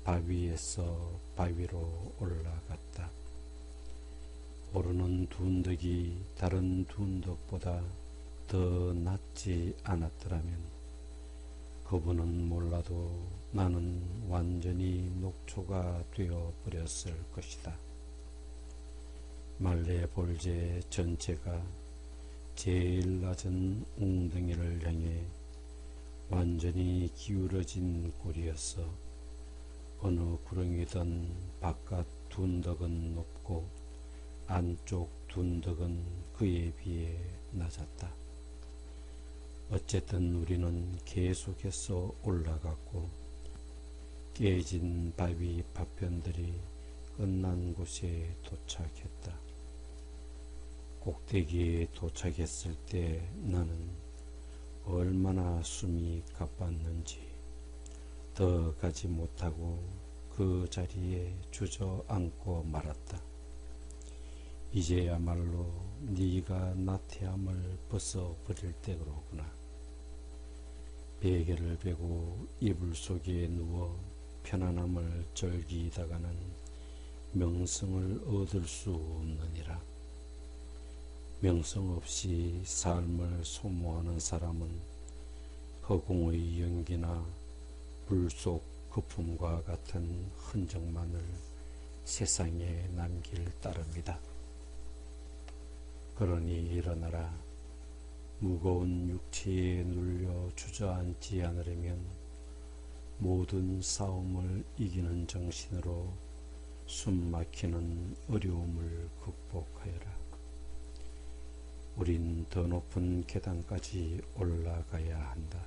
바위에서 바위로 올라갔다. 오르는 둔덕이 다른 둔덕보다 더 낫지 않았더라면 그분은 몰라도 나는 완전히 녹초가 되어 버렸을 것이다. 말레볼제 전체가 제일 낮은 웅덩이를 향해 완전히 기울어진 꼴이어서 어느 구렁이든 바깥 둔덕은 높고 안쪽 둔덕은 그에 비해 낮았다. 어쨌든 우리는 계속해서 올라갔고 깨진 바위 파편들이 끝난 곳에 도착했다. 꼭대기에 도착했을 때 나는 얼마나 숨이 가빴는지 더 가지 못하고 그 자리에 주저앉고 말았다. 이제야말로 네가 나태함을 벗어버릴 때로구나. 베개를 베고 이불 속에 누워 편안함을 즐기다가는 명성을 얻을 수 없느니라. 명성 없이 삶을 소모하는 사람은 허공의 연기나 불 속 거품과 같은 흔적만을 세상에 남길 따름이다. 그러니 일어나라. 무거운 육체에 눌려 주저앉지 않으려면 모든 싸움을 이기는 정신으로 숨막히는 어려움을 극복하여라. 우린 더 높은 계단까지 올라가야 한다.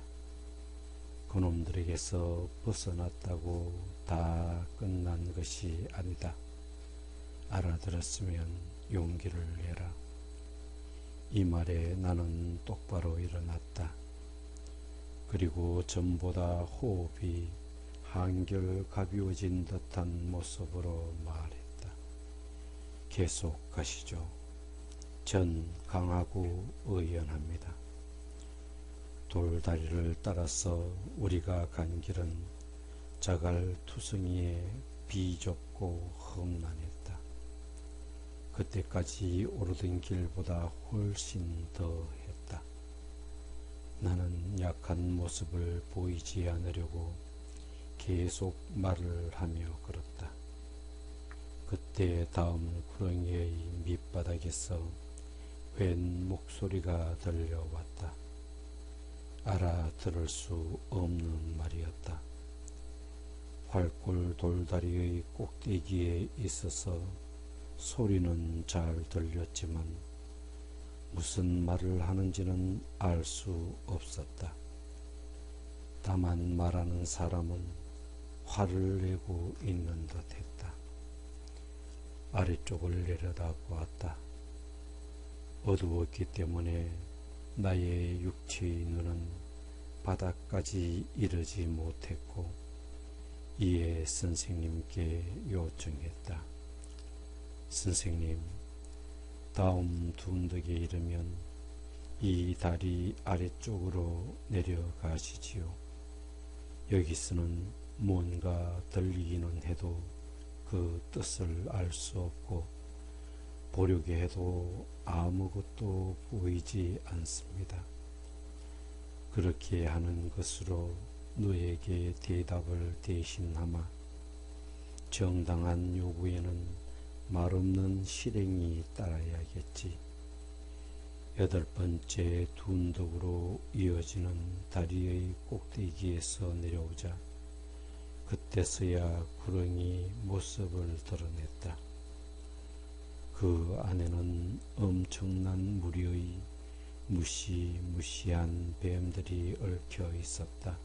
그놈들에게서 벗어났다고 다 끝난 것이 아니다. 알아들었으면 용기를 내라. 이 말에 나는 똑바로 일어났다. 그리고 전보다 호흡이 한결 가벼워진 듯한 모습으로 말했다. 계속 가시죠. 전 강하고 의연합니다. 돌다리를 따라서 우리가 간 길은 자갈투성이에 비좁고 험난했다. 그때까지 오르던 길보다 훨씬 더 했다. 나는 약한 모습을 보이지 않으려고 계속 말을 하며 걸었다. 그때 다음 구렁이의 밑바닥에서 웬 목소리가 들려왔다. 알아들을 수 없는 말이었다. 활골 돌다리의 꼭대기에 있어서 소리는 잘 들렸지만 무슨 말을 하는지는 알 수 없었다. 다만 말하는 사람은 화를 내고 있는 듯했다. 아래쪽을 내려다보았다. 어두웠기 때문에 나의 육체의 눈은 바닥까지 이르지 못했고 이에 선생님께 요청했다. 선생님, 다음 둔덕에 이르면 이 다리 아래쪽으로 내려가시지요. 여기서는 뭔가 들리기는 해도 그 뜻을 알 수 없고 보려고 해도 아무것도 보이지 않습니다. 그렇게 하는 것으로 너에게 대답을 대신하마 정당한 요구에는 말없는 실행이 따라야겠지. 8번째 둔덕으로 이어지는 다리의 꼭대기에서 내려오자 그때서야 구렁이 모습을 드러냈다. 그 안에는 엄청난 무리의 무시무시한 뱀들이 얽혀 있었다.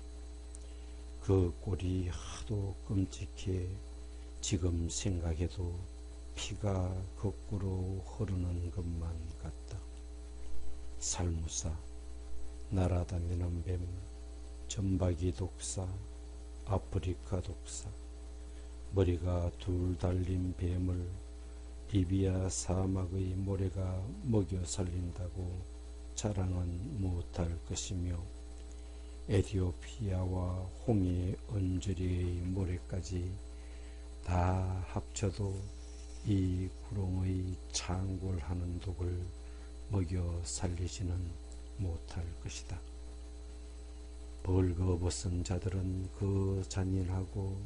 그 꼴이 하도 끔찍해 지금 생각해도 피가 거꾸로 흐르는 것만 같다. 살무사, 날아다니는 뱀, 점박이 독사, 아프리카 독사, 머리가 둘 달린 뱀을 리비아 사막의 모래가 먹여 살린다고 자랑은 못할 것이며 에티오피아와 홍해 언저리의 모래까지 다 합쳐도 이 구렁의 창궐하는 독을 먹여 살리지는 못할 것이다. 벌거벗은 자들은 그 잔인하고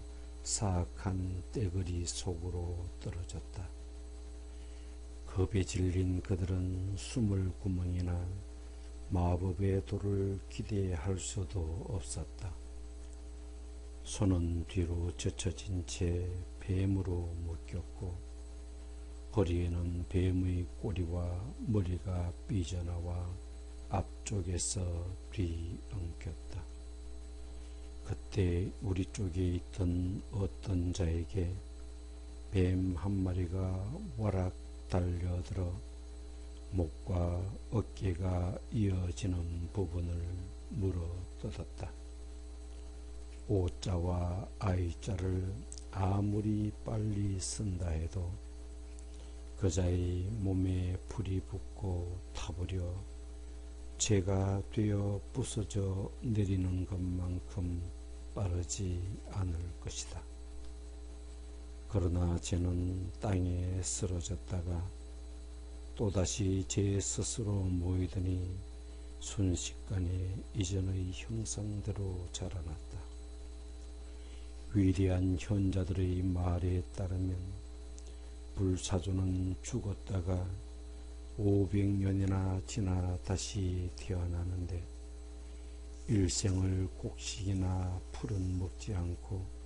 사악한 떼거리 속으로 떨어졌다. 겁에 질린 그들은 수물구멍이나 마법의 돌을 기대할 수도 없었다. 손은 뒤로 젖혀진 채 뱀으로 묶였고 허리에는 뱀의 꼬리와 머리가 삐져나와 앞쪽에서 불이 엉켰다. 그때 우리 쪽에 있던 어떤 자에게 뱀 한 마리가 와락 달려들어 목과 어깨가 이어지는 부분을 물어뜯었다. 오자와 아이자를 아무리 빨리 쓴다 해도 그자의 몸에 불이 붙고 타버려 죄가 되어 부서져 내리는 것만큼 빠르지 않을 것이다. 그러나 쟤는 땅에 쓰러졌다가 또다시 제 스스로 모이더니 순식간에 이전의 형상대로 자라났다. 위대한 현자들의 말에 따르면 불사조는 죽었다가 500년이나 지나 다시 태어나는데 일생을 곡식이나 풀은 먹지 않고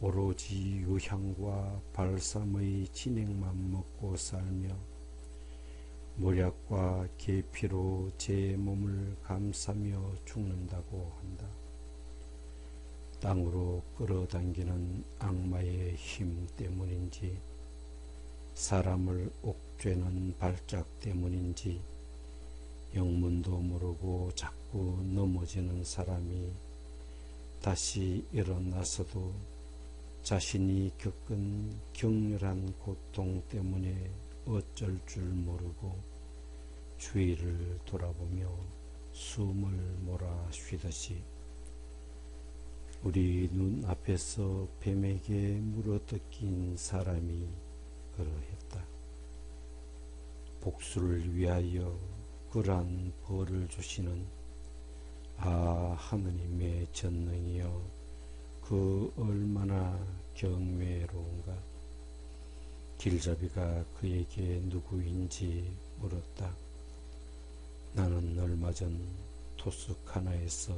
오로지 유향과 발삼의 진액만 먹고 살며 모략과 계피로 제 몸을 감싸며 죽는다고 한다. 땅으로 끌어당기는 악마의 힘 때문인지 사람을 옥죄는 발작 때문인지 영문도 모르고 자꾸 넘어지는 사람이 다시 일어나서도 자신이 겪은 격렬한 고통 때문에 어쩔 줄 모르고 주위를 돌아보며 숨을 몰아 쉬듯이 우리 눈앞에서 뱀에게 물어뜯긴 사람이 그러했다. 복수를 위하여 그러한 벌을 주시는 하느님의 전능이여 그 얼마나 경외로운가. 길잡이가 그에게 누구인지 물었다. 나는 얼마 전 토스카나에서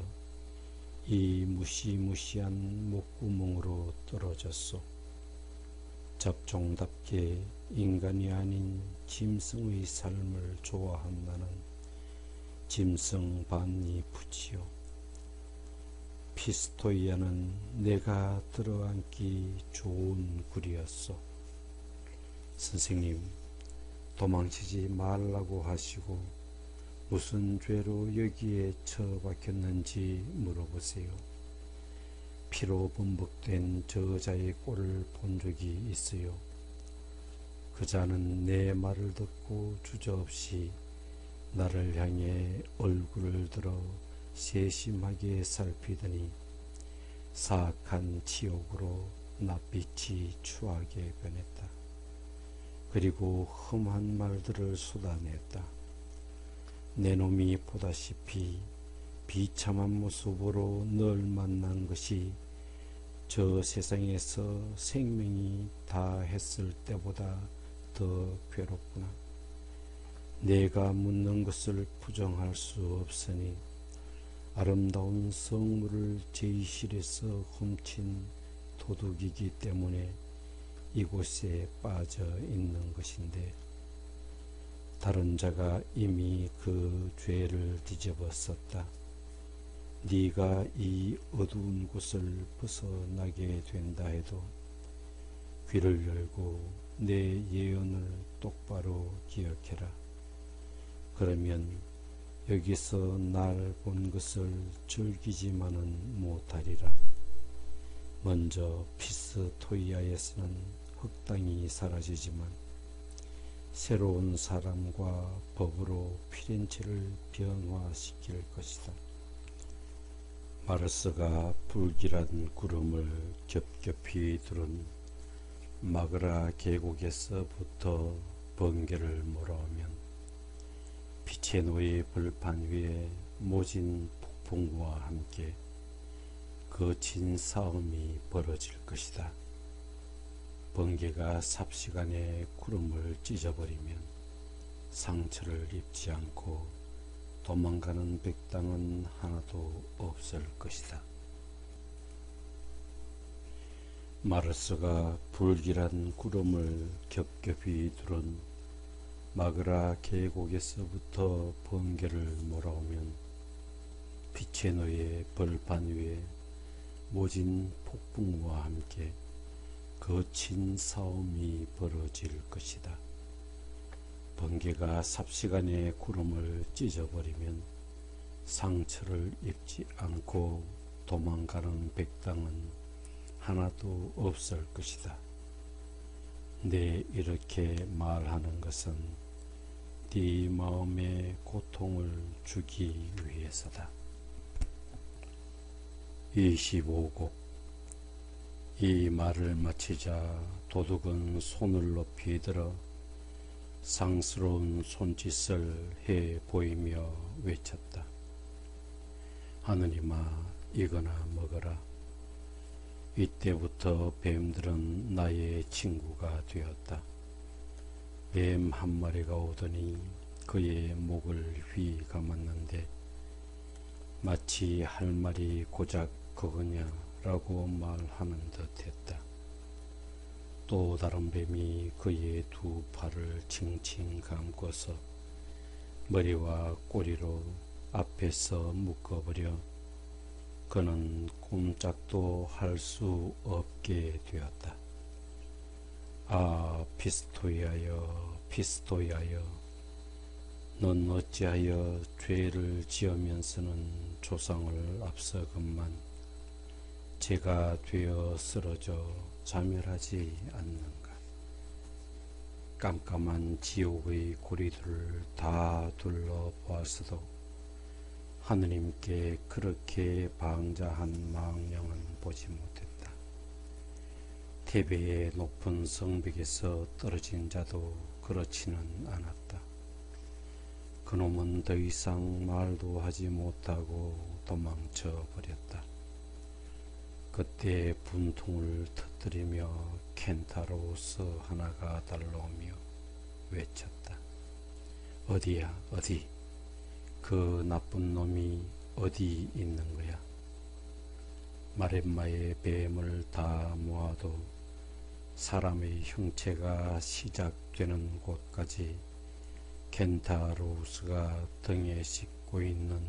이 무시무시한 목구멍으로 떨어졌소. 잡종답게 인간이 아닌 짐승의 삶을 좋아한다는 짐승 반이 붙이요. 피스토이아는 내가 들어앉기 좋은 굴이었소. 선생님, 도망치지 말라고 하시고 무슨 죄로 여기에 처박혔는지 물어보세요. 피로 범벅된 저자의 꼴을 본 적이 있어요. 그자는 내 말을 듣고 주저없이 나를 향해 얼굴을 들어 세심하게 살피더니 사악한 치욕으로 낯빛이 추하게 변했다. 그리고 험한 말들을 쏟아냈다. 내 놈이 보다시피 비참한 모습으로 널 만난 것이 저 세상에서 생명이 다했을 때보다 더 괴롭구나. 내가 묻는 것을 부정할 수 없으니 아름다운 성물을 제이실에서 훔친 도둑이기 때문에 이곳에 빠져 있는 것인데 다른 자가 이미 그 죄를 뒤집었었다. 네가 이 어두운 곳을 벗어나게 된다 해도 귀를 열고 내 예언을 똑바로 기억해라. 그러면 여기서 날 본 것을 즐기지만은 못하리라. 먼저 피스토이아에서는 흑당이 사라지지만 새로운 사람과 법으로 피렌체를 변화시킬 것이다. 마르스가 불길한 구름을 겹겹이 두른 마그라 계곡에서부터 번개를 몰아오면 피체노의 벌판 위에 모진 폭풍과 함께 거친 싸움이 벌어질 것이다. 번개가 삽시간에 구름을 찢어버리면 상처를 입지 않고 도망가는 백당은 하나도 없을 것이다. 마르스가 불길한 구름을 겹겹이 두른 마그라 계곡에서부터 번개를 몰아오면 피체노의 벌판 위에 모진 폭풍과 함께 거친 싸움이 벌어질 것이다. 번개가 삽시간에 구름을 찢어버리면 상처를 입지 않고 도망가는 백당은 하나도 없을 것이다. 내 이렇게 말하는 것은 네 마음의 고통을 주기 위해서다. 25곡. 이 말을 마치자 도둑은 손을 높이 들어 상스러운 손짓을 해 보이며 외쳤다. 하느님아, 이거나 먹어라. 이때부터 뱀들은 나의 친구가 되었다. 뱀 한 마리가 오더니 그의 목을 휘 감았는데 마치 할 말이 고작 그거냐라고 말하는 듯 했다. 또 다른 뱀이 그의 두 팔을 칭칭 감고서 머리와 꼬리로 앞에서 묶어버려 그는 꼼짝도 할 수 없게 되었다. 아, 피스토이아여, 피스토이아여, 넌 어찌하여 죄를 지으면서는 조상을 앞서건만 죄가 되어 쓰러져 자멸하지 않는가? 깜깜한 지옥의 고리들을 다 둘러보았어도 하느님께 그렇게 방자한 망령은 보지 못했다. 테베의 높은 성벽에서 떨어진 자도 그렇지는 않았다. 그놈은 더 이상 말도 하지 못하고 도망쳐 버렸다. 그때 분통을 터뜨리며 켄타로스 하나가 달려오며 외쳤다. 어디야, 어디? 그 나쁜 놈이 어디 있는 거야? 마렘마의 뱀을 다 모아도 사람의 형체가 시작되는 곳까지 켄타로스가 등에 싣고 있는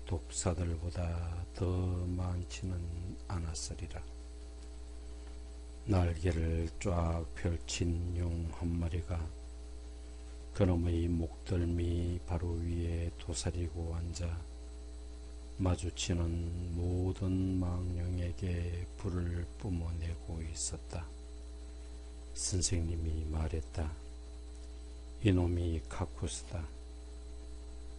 독사들보다 더 많지는 않았으리라. 날개를 쫙 펼친 용 한 마리가 그놈의 목덜미 바로 위에 도사리고 앉아 마주치는 모든 망령에게 불을 뿜어내고 있었다. 선생님이 말했다. 이놈이 카쿠스다.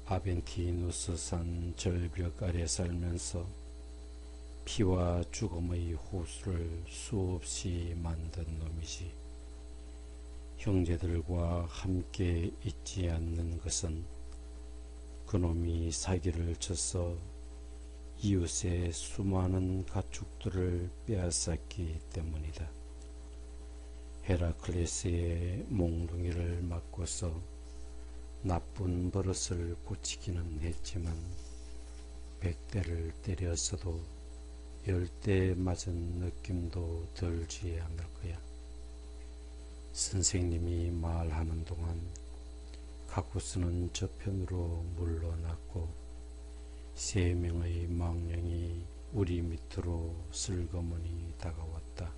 아벤티누스산 절벽 아래 살면서 피와 죽음의 호수를 수없이 만든 놈이지. 형제들과 함께 있지 않는 것은 그놈이 사기를 쳐서 이웃의 수많은 가축들을 빼앗았기 때문이다. 헤라클레스의 몽둥이를 맞고서 나쁜 버릇을 고치기는 했지만 100대를 때렸어도 10대 맞은 느낌도 들지 않을 거야. 선생님이 말하는 동안 카쿠스는 저편으로 물러났고 3명의 망령이 우리 밑으로 슬그머니 다가왔다.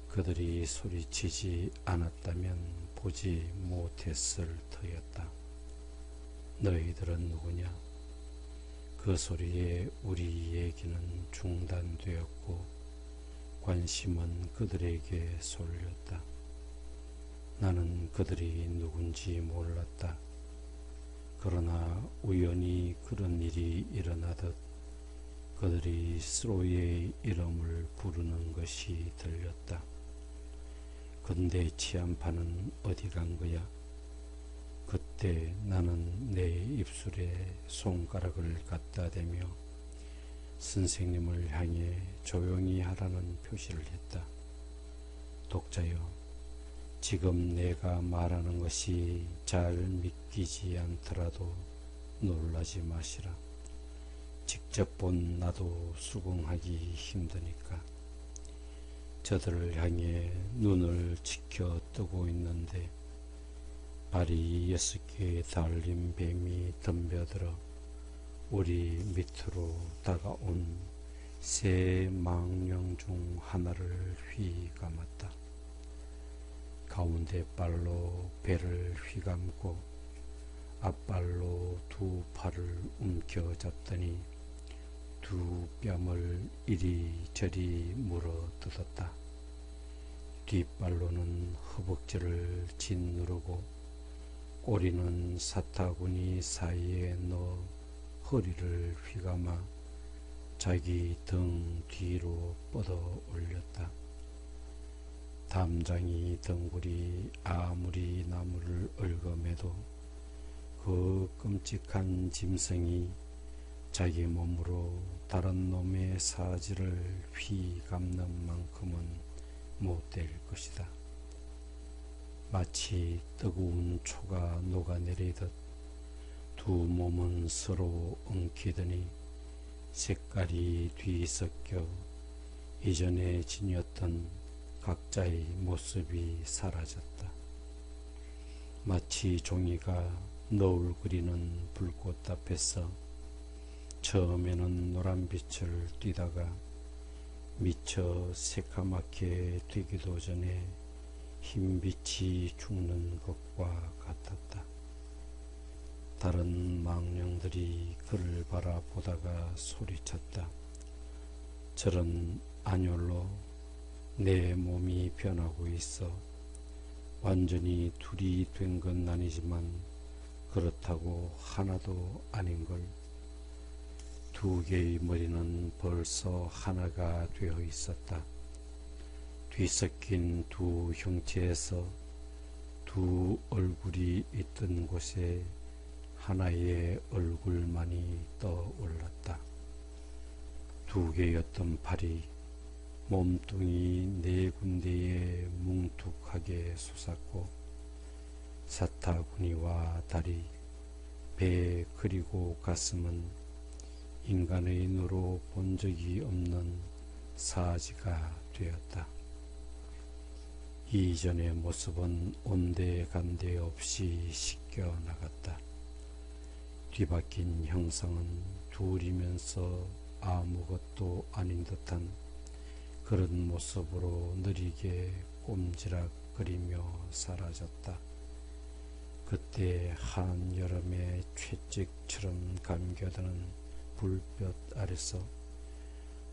그들이 소리치지 않았다면 보지 못했을 터였다. 너희들은 누구냐? 그 소리에 우리 얘기는 중단되었고 관심은 그들에게 쏠렸다. 나는 그들이 누군지 몰랐다. 그러나 우연히 그런 일이 일어나듯 그들이 스로이의 이름을 부르는 것이 들렸다. 근데 치안파는 어디 간 거야? 그때 나는 내 입술에 손가락을 갖다 대며 선생님을 향해 조용히 하라는 표시를 했다. 독자여, 지금 내가 말하는 것이 잘 믿기지 않더라도 놀라지 마시라. 직접 본 나도 수긍하기 힘드니까. 저들을 향해 눈을 지켜 뜨고 있는데 발이 6개에 달린 뱀이 덤벼들어 우리 밑으로 다가온 새 망령 중 하나를 휘감았다. 가운데 발로 배를 휘감고 앞발로 두 팔을 움켜잡더니 두 뺨을 이리저리 물어뜯었다. 뒷발로는 허벅지를 짓누르고 꼬리는 사타구니 사이에 넣어 허리를 휘감아 자기 등 뒤로 뻗어 올렸다. 담장이 덩굴이 아무리 나무를 얽어매도 그 끔찍한 짐승이 자기 몸으로 다른 놈의 사지를 휘감는 만큼은 못 될 것이다. 마치 뜨거운 초가 녹아내리듯 두 몸은 서로 엉키더니 색깔이 뒤섞여 이전에 지녔던 각자의 모습이 사라졌다. 마치 종이가 너울 그리는 불꽃 앞에서 처음에는 노란빛을 띠다가 미처 새카맣게 되기도 전에 흰빛이 죽는 것과 같았다. 다른 망령들이 그를 바라보다가 소리쳤다. 저런 안율로 내 몸이 변하고 있어. 완전히 둘이 된 건 아니지만 그렇다고 하나도 아닌걸. 두 개의 머리는 벌써 하나가 되어 있었다. 뒤섞인 두 형체에서 두 얼굴이 있던 곳에 하나의 얼굴만이 떠올랐다. 두 개였던 팔이 몸뚱이 네 군데에 뭉툭하게 솟았고 사타구니와 다리, 배 그리고 가슴은 인간의 눈으로 본 적이 없는 사지가 되었다. 이전의 모습은 온데간데 없이 씻겨 나갔다. 뒤바뀐 형상은 둘이면서 아무것도 아닌 듯한 그런 모습으로 느리게 꼼지락거리며 사라졌다. 그때 한여름의 채찍처럼 감겨드는 불볕 아래서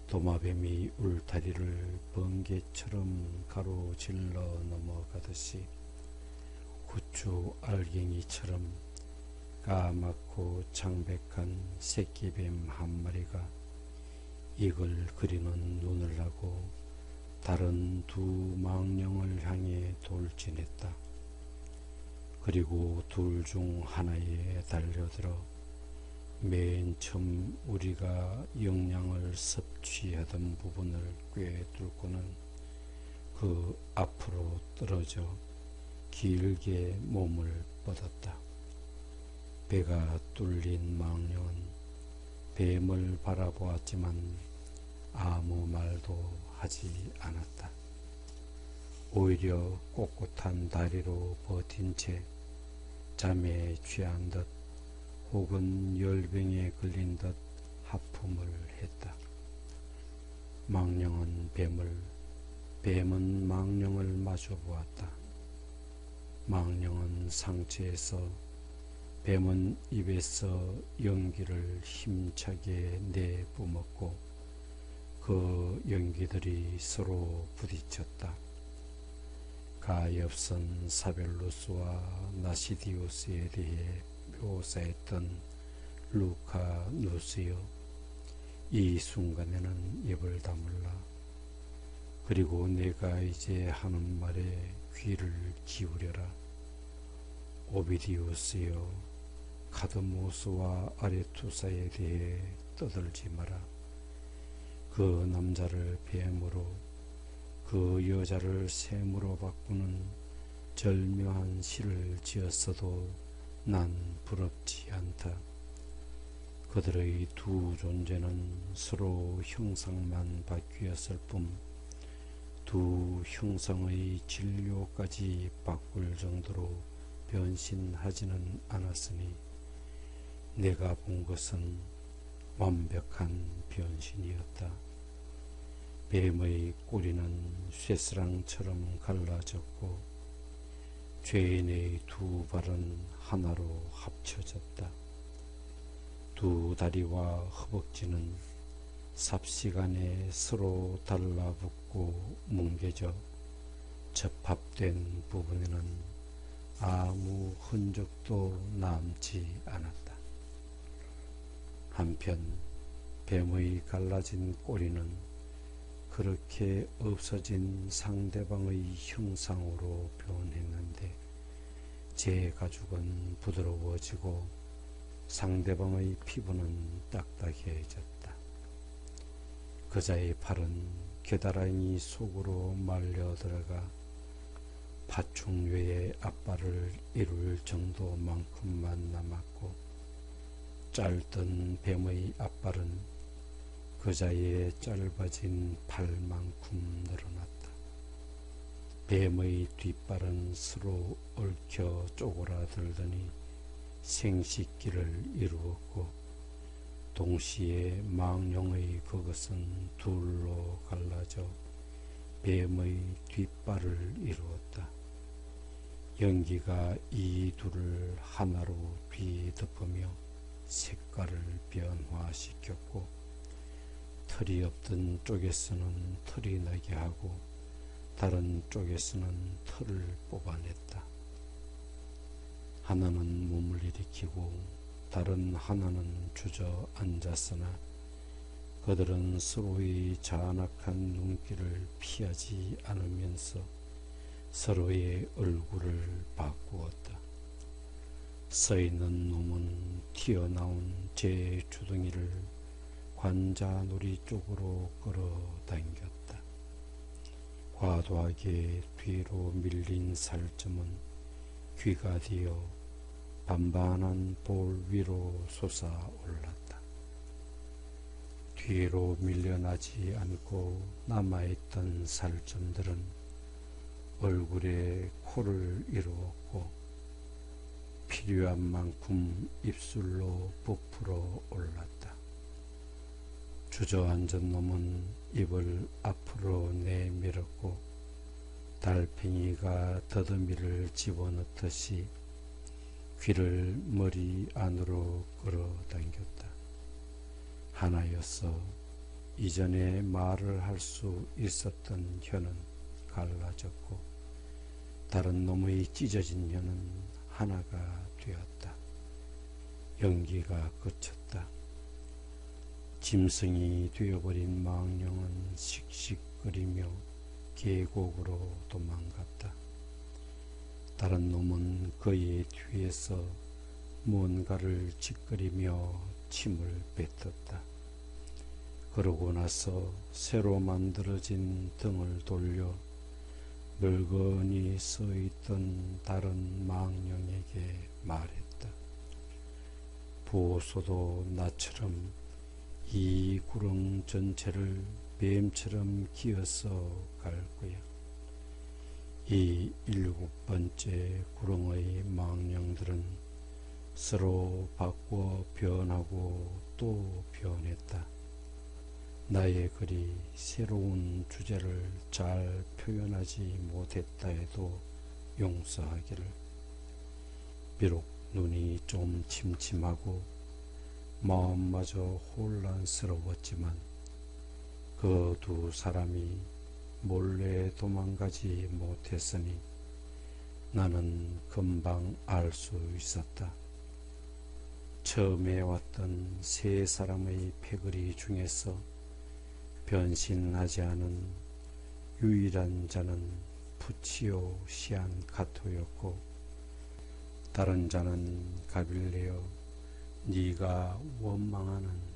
도마뱀이 울타리를 번개처럼 가로질러 넘어가듯이 후추 알갱이처럼 까맣고 창백한 새끼뱀 한 마리가 이걸 그리는 눈을 하고 다른 두 망령을 향해 돌진했다. 그리고 둘 중 하나에 달려들어 맨 처음 우리가 영양을 섭취하던 부분을 꿰뚫고는 그 앞으로 떨어져 길게 몸을 뻗었다. 배가 뚫린 망령은 뱀을 바라보았지만 아무 말도 하지 않았다. 오히려 꼿꼿한 다리로 버틴 채 잠에 취한 듯 혹은 열병에 걸린 듯 하품을 했다. 망령은 뱀을, 뱀은 망령을 마주 보았다. 망령은 상체에서, 뱀은 입에서 연기를 힘차게 내뿜었고 그 연기들이 서로 부딪혔다. 가엾은 사벨루스와 나시디우스에 대해 묘사했던 루카 누스여, 이 순간에는 입을 다물라. 그리고 내가 이제 하는 말에 귀를 기울여라. 오비디우스여, 카드모스와 아레투사에 대해 떠들지 마라. 그 남자를 뱀으로, 그 여자를 샘으로 바꾸는 절묘한 시를 지었어도 난 부럽지 않다. 그들의 두 존재는 서로 형상만 바뀌었을 뿐 두 형상의 진료까지 바꿀 정도로 변신하지는 않았으니 내가 본 것은 완벽한 변신이었다. 뱀의 꼬리는 쇠스랑처럼 갈라졌고 죄인의 두 발은 하나로 합쳐졌다. 두 다리와 허벅지는 삽시간에 서로 달라붙고 뭉개져 접합된 부분에는 아무 흔적도 남지 않았다. 한편 뱀의 갈라진 꼬리는 그렇게 없어진 상대방의 형상으로 변했는데 제 가죽은 부드러워지고 상대방의 피부는 딱딱해졌다. 그자의 팔은 겨드랑이 속으로 말려 들어가 파충류의 앞발을 이룰 정도만큼만 남았고 짧던 뱀의 앞발은 그자의 짧아진 팔만큼 늘어났다. 뱀의 뒷발은 서로 얽혀 쪼그라들더니 생식기를 이루었고 동시에 망령의 그것은 둘로 갈라져 뱀의 뒷발을 이루었다. 연기가 이 둘을 하나로 뒤덮으며 색깔을 변화시켰고 털이 없던 쪽에서는 털이 나게 하고 다른 쪽에서는 털을 뽑아냈다. 하나는 몸을 일으키고 다른 하나는 주저앉았으나 그들은 서로의 잔악한 눈길을 피하지 않으면서 서로의 얼굴을 바꾸었다. 서있는 놈은 튀어나온 제 주둥이를 관자놀이 쪽으로 끌어당겼다. 과도하게 뒤로 밀린 살점은 귀가 되어 반반한 볼 위로 솟아올랐다. 뒤로 밀려나지 않고 남아있던 살점들은 얼굴에 코를 이루었고 필요한 만큼 입술로 부풀어 올랐다. 주저앉은 놈은 입을 앞으로 내밀었고 달팽이가 더듬이를 집어넣듯이 귀를 머리 안으로 끌어당겼다. 하나여서 이전에 말을 할 수 있었던 혀는 갈라졌고 다른 놈의 찢어진 혀는 하나가 되었다. 연기가 그쳤다. 짐승이 되어버린 망령은 씩씩거리며 계곡으로 도망갔다. 다른 놈은 그의 뒤에서 뭔가를 찌끄리며 침을 뱉었다. 그러고 나서 새로 만들어진 등을 돌려 늙은이 서있던 다른 망령에게 말했다. 보소도 나처럼 이 구렁 전체를 뱀처럼 기어서 갈 거야. 이 7번째 구렁의 망령들은 서로 바꿔 변하고 또 변했다. 나의 글이 새로운 주제를 잘 표현하지 못했다 해도 용서하기를. 비록 눈이 좀 침침하고 마음마저 혼란스러웠지만 그 두 사람이 몰래 도망가지 못했으니 나는 금방 알 수 있었다. 처음에 왔던 세 사람의 패거리 중에서 변신하지 않은 유일한 자는 푸치오 시안 카토였고, 다른 자는 가빌레어 네가 원망하는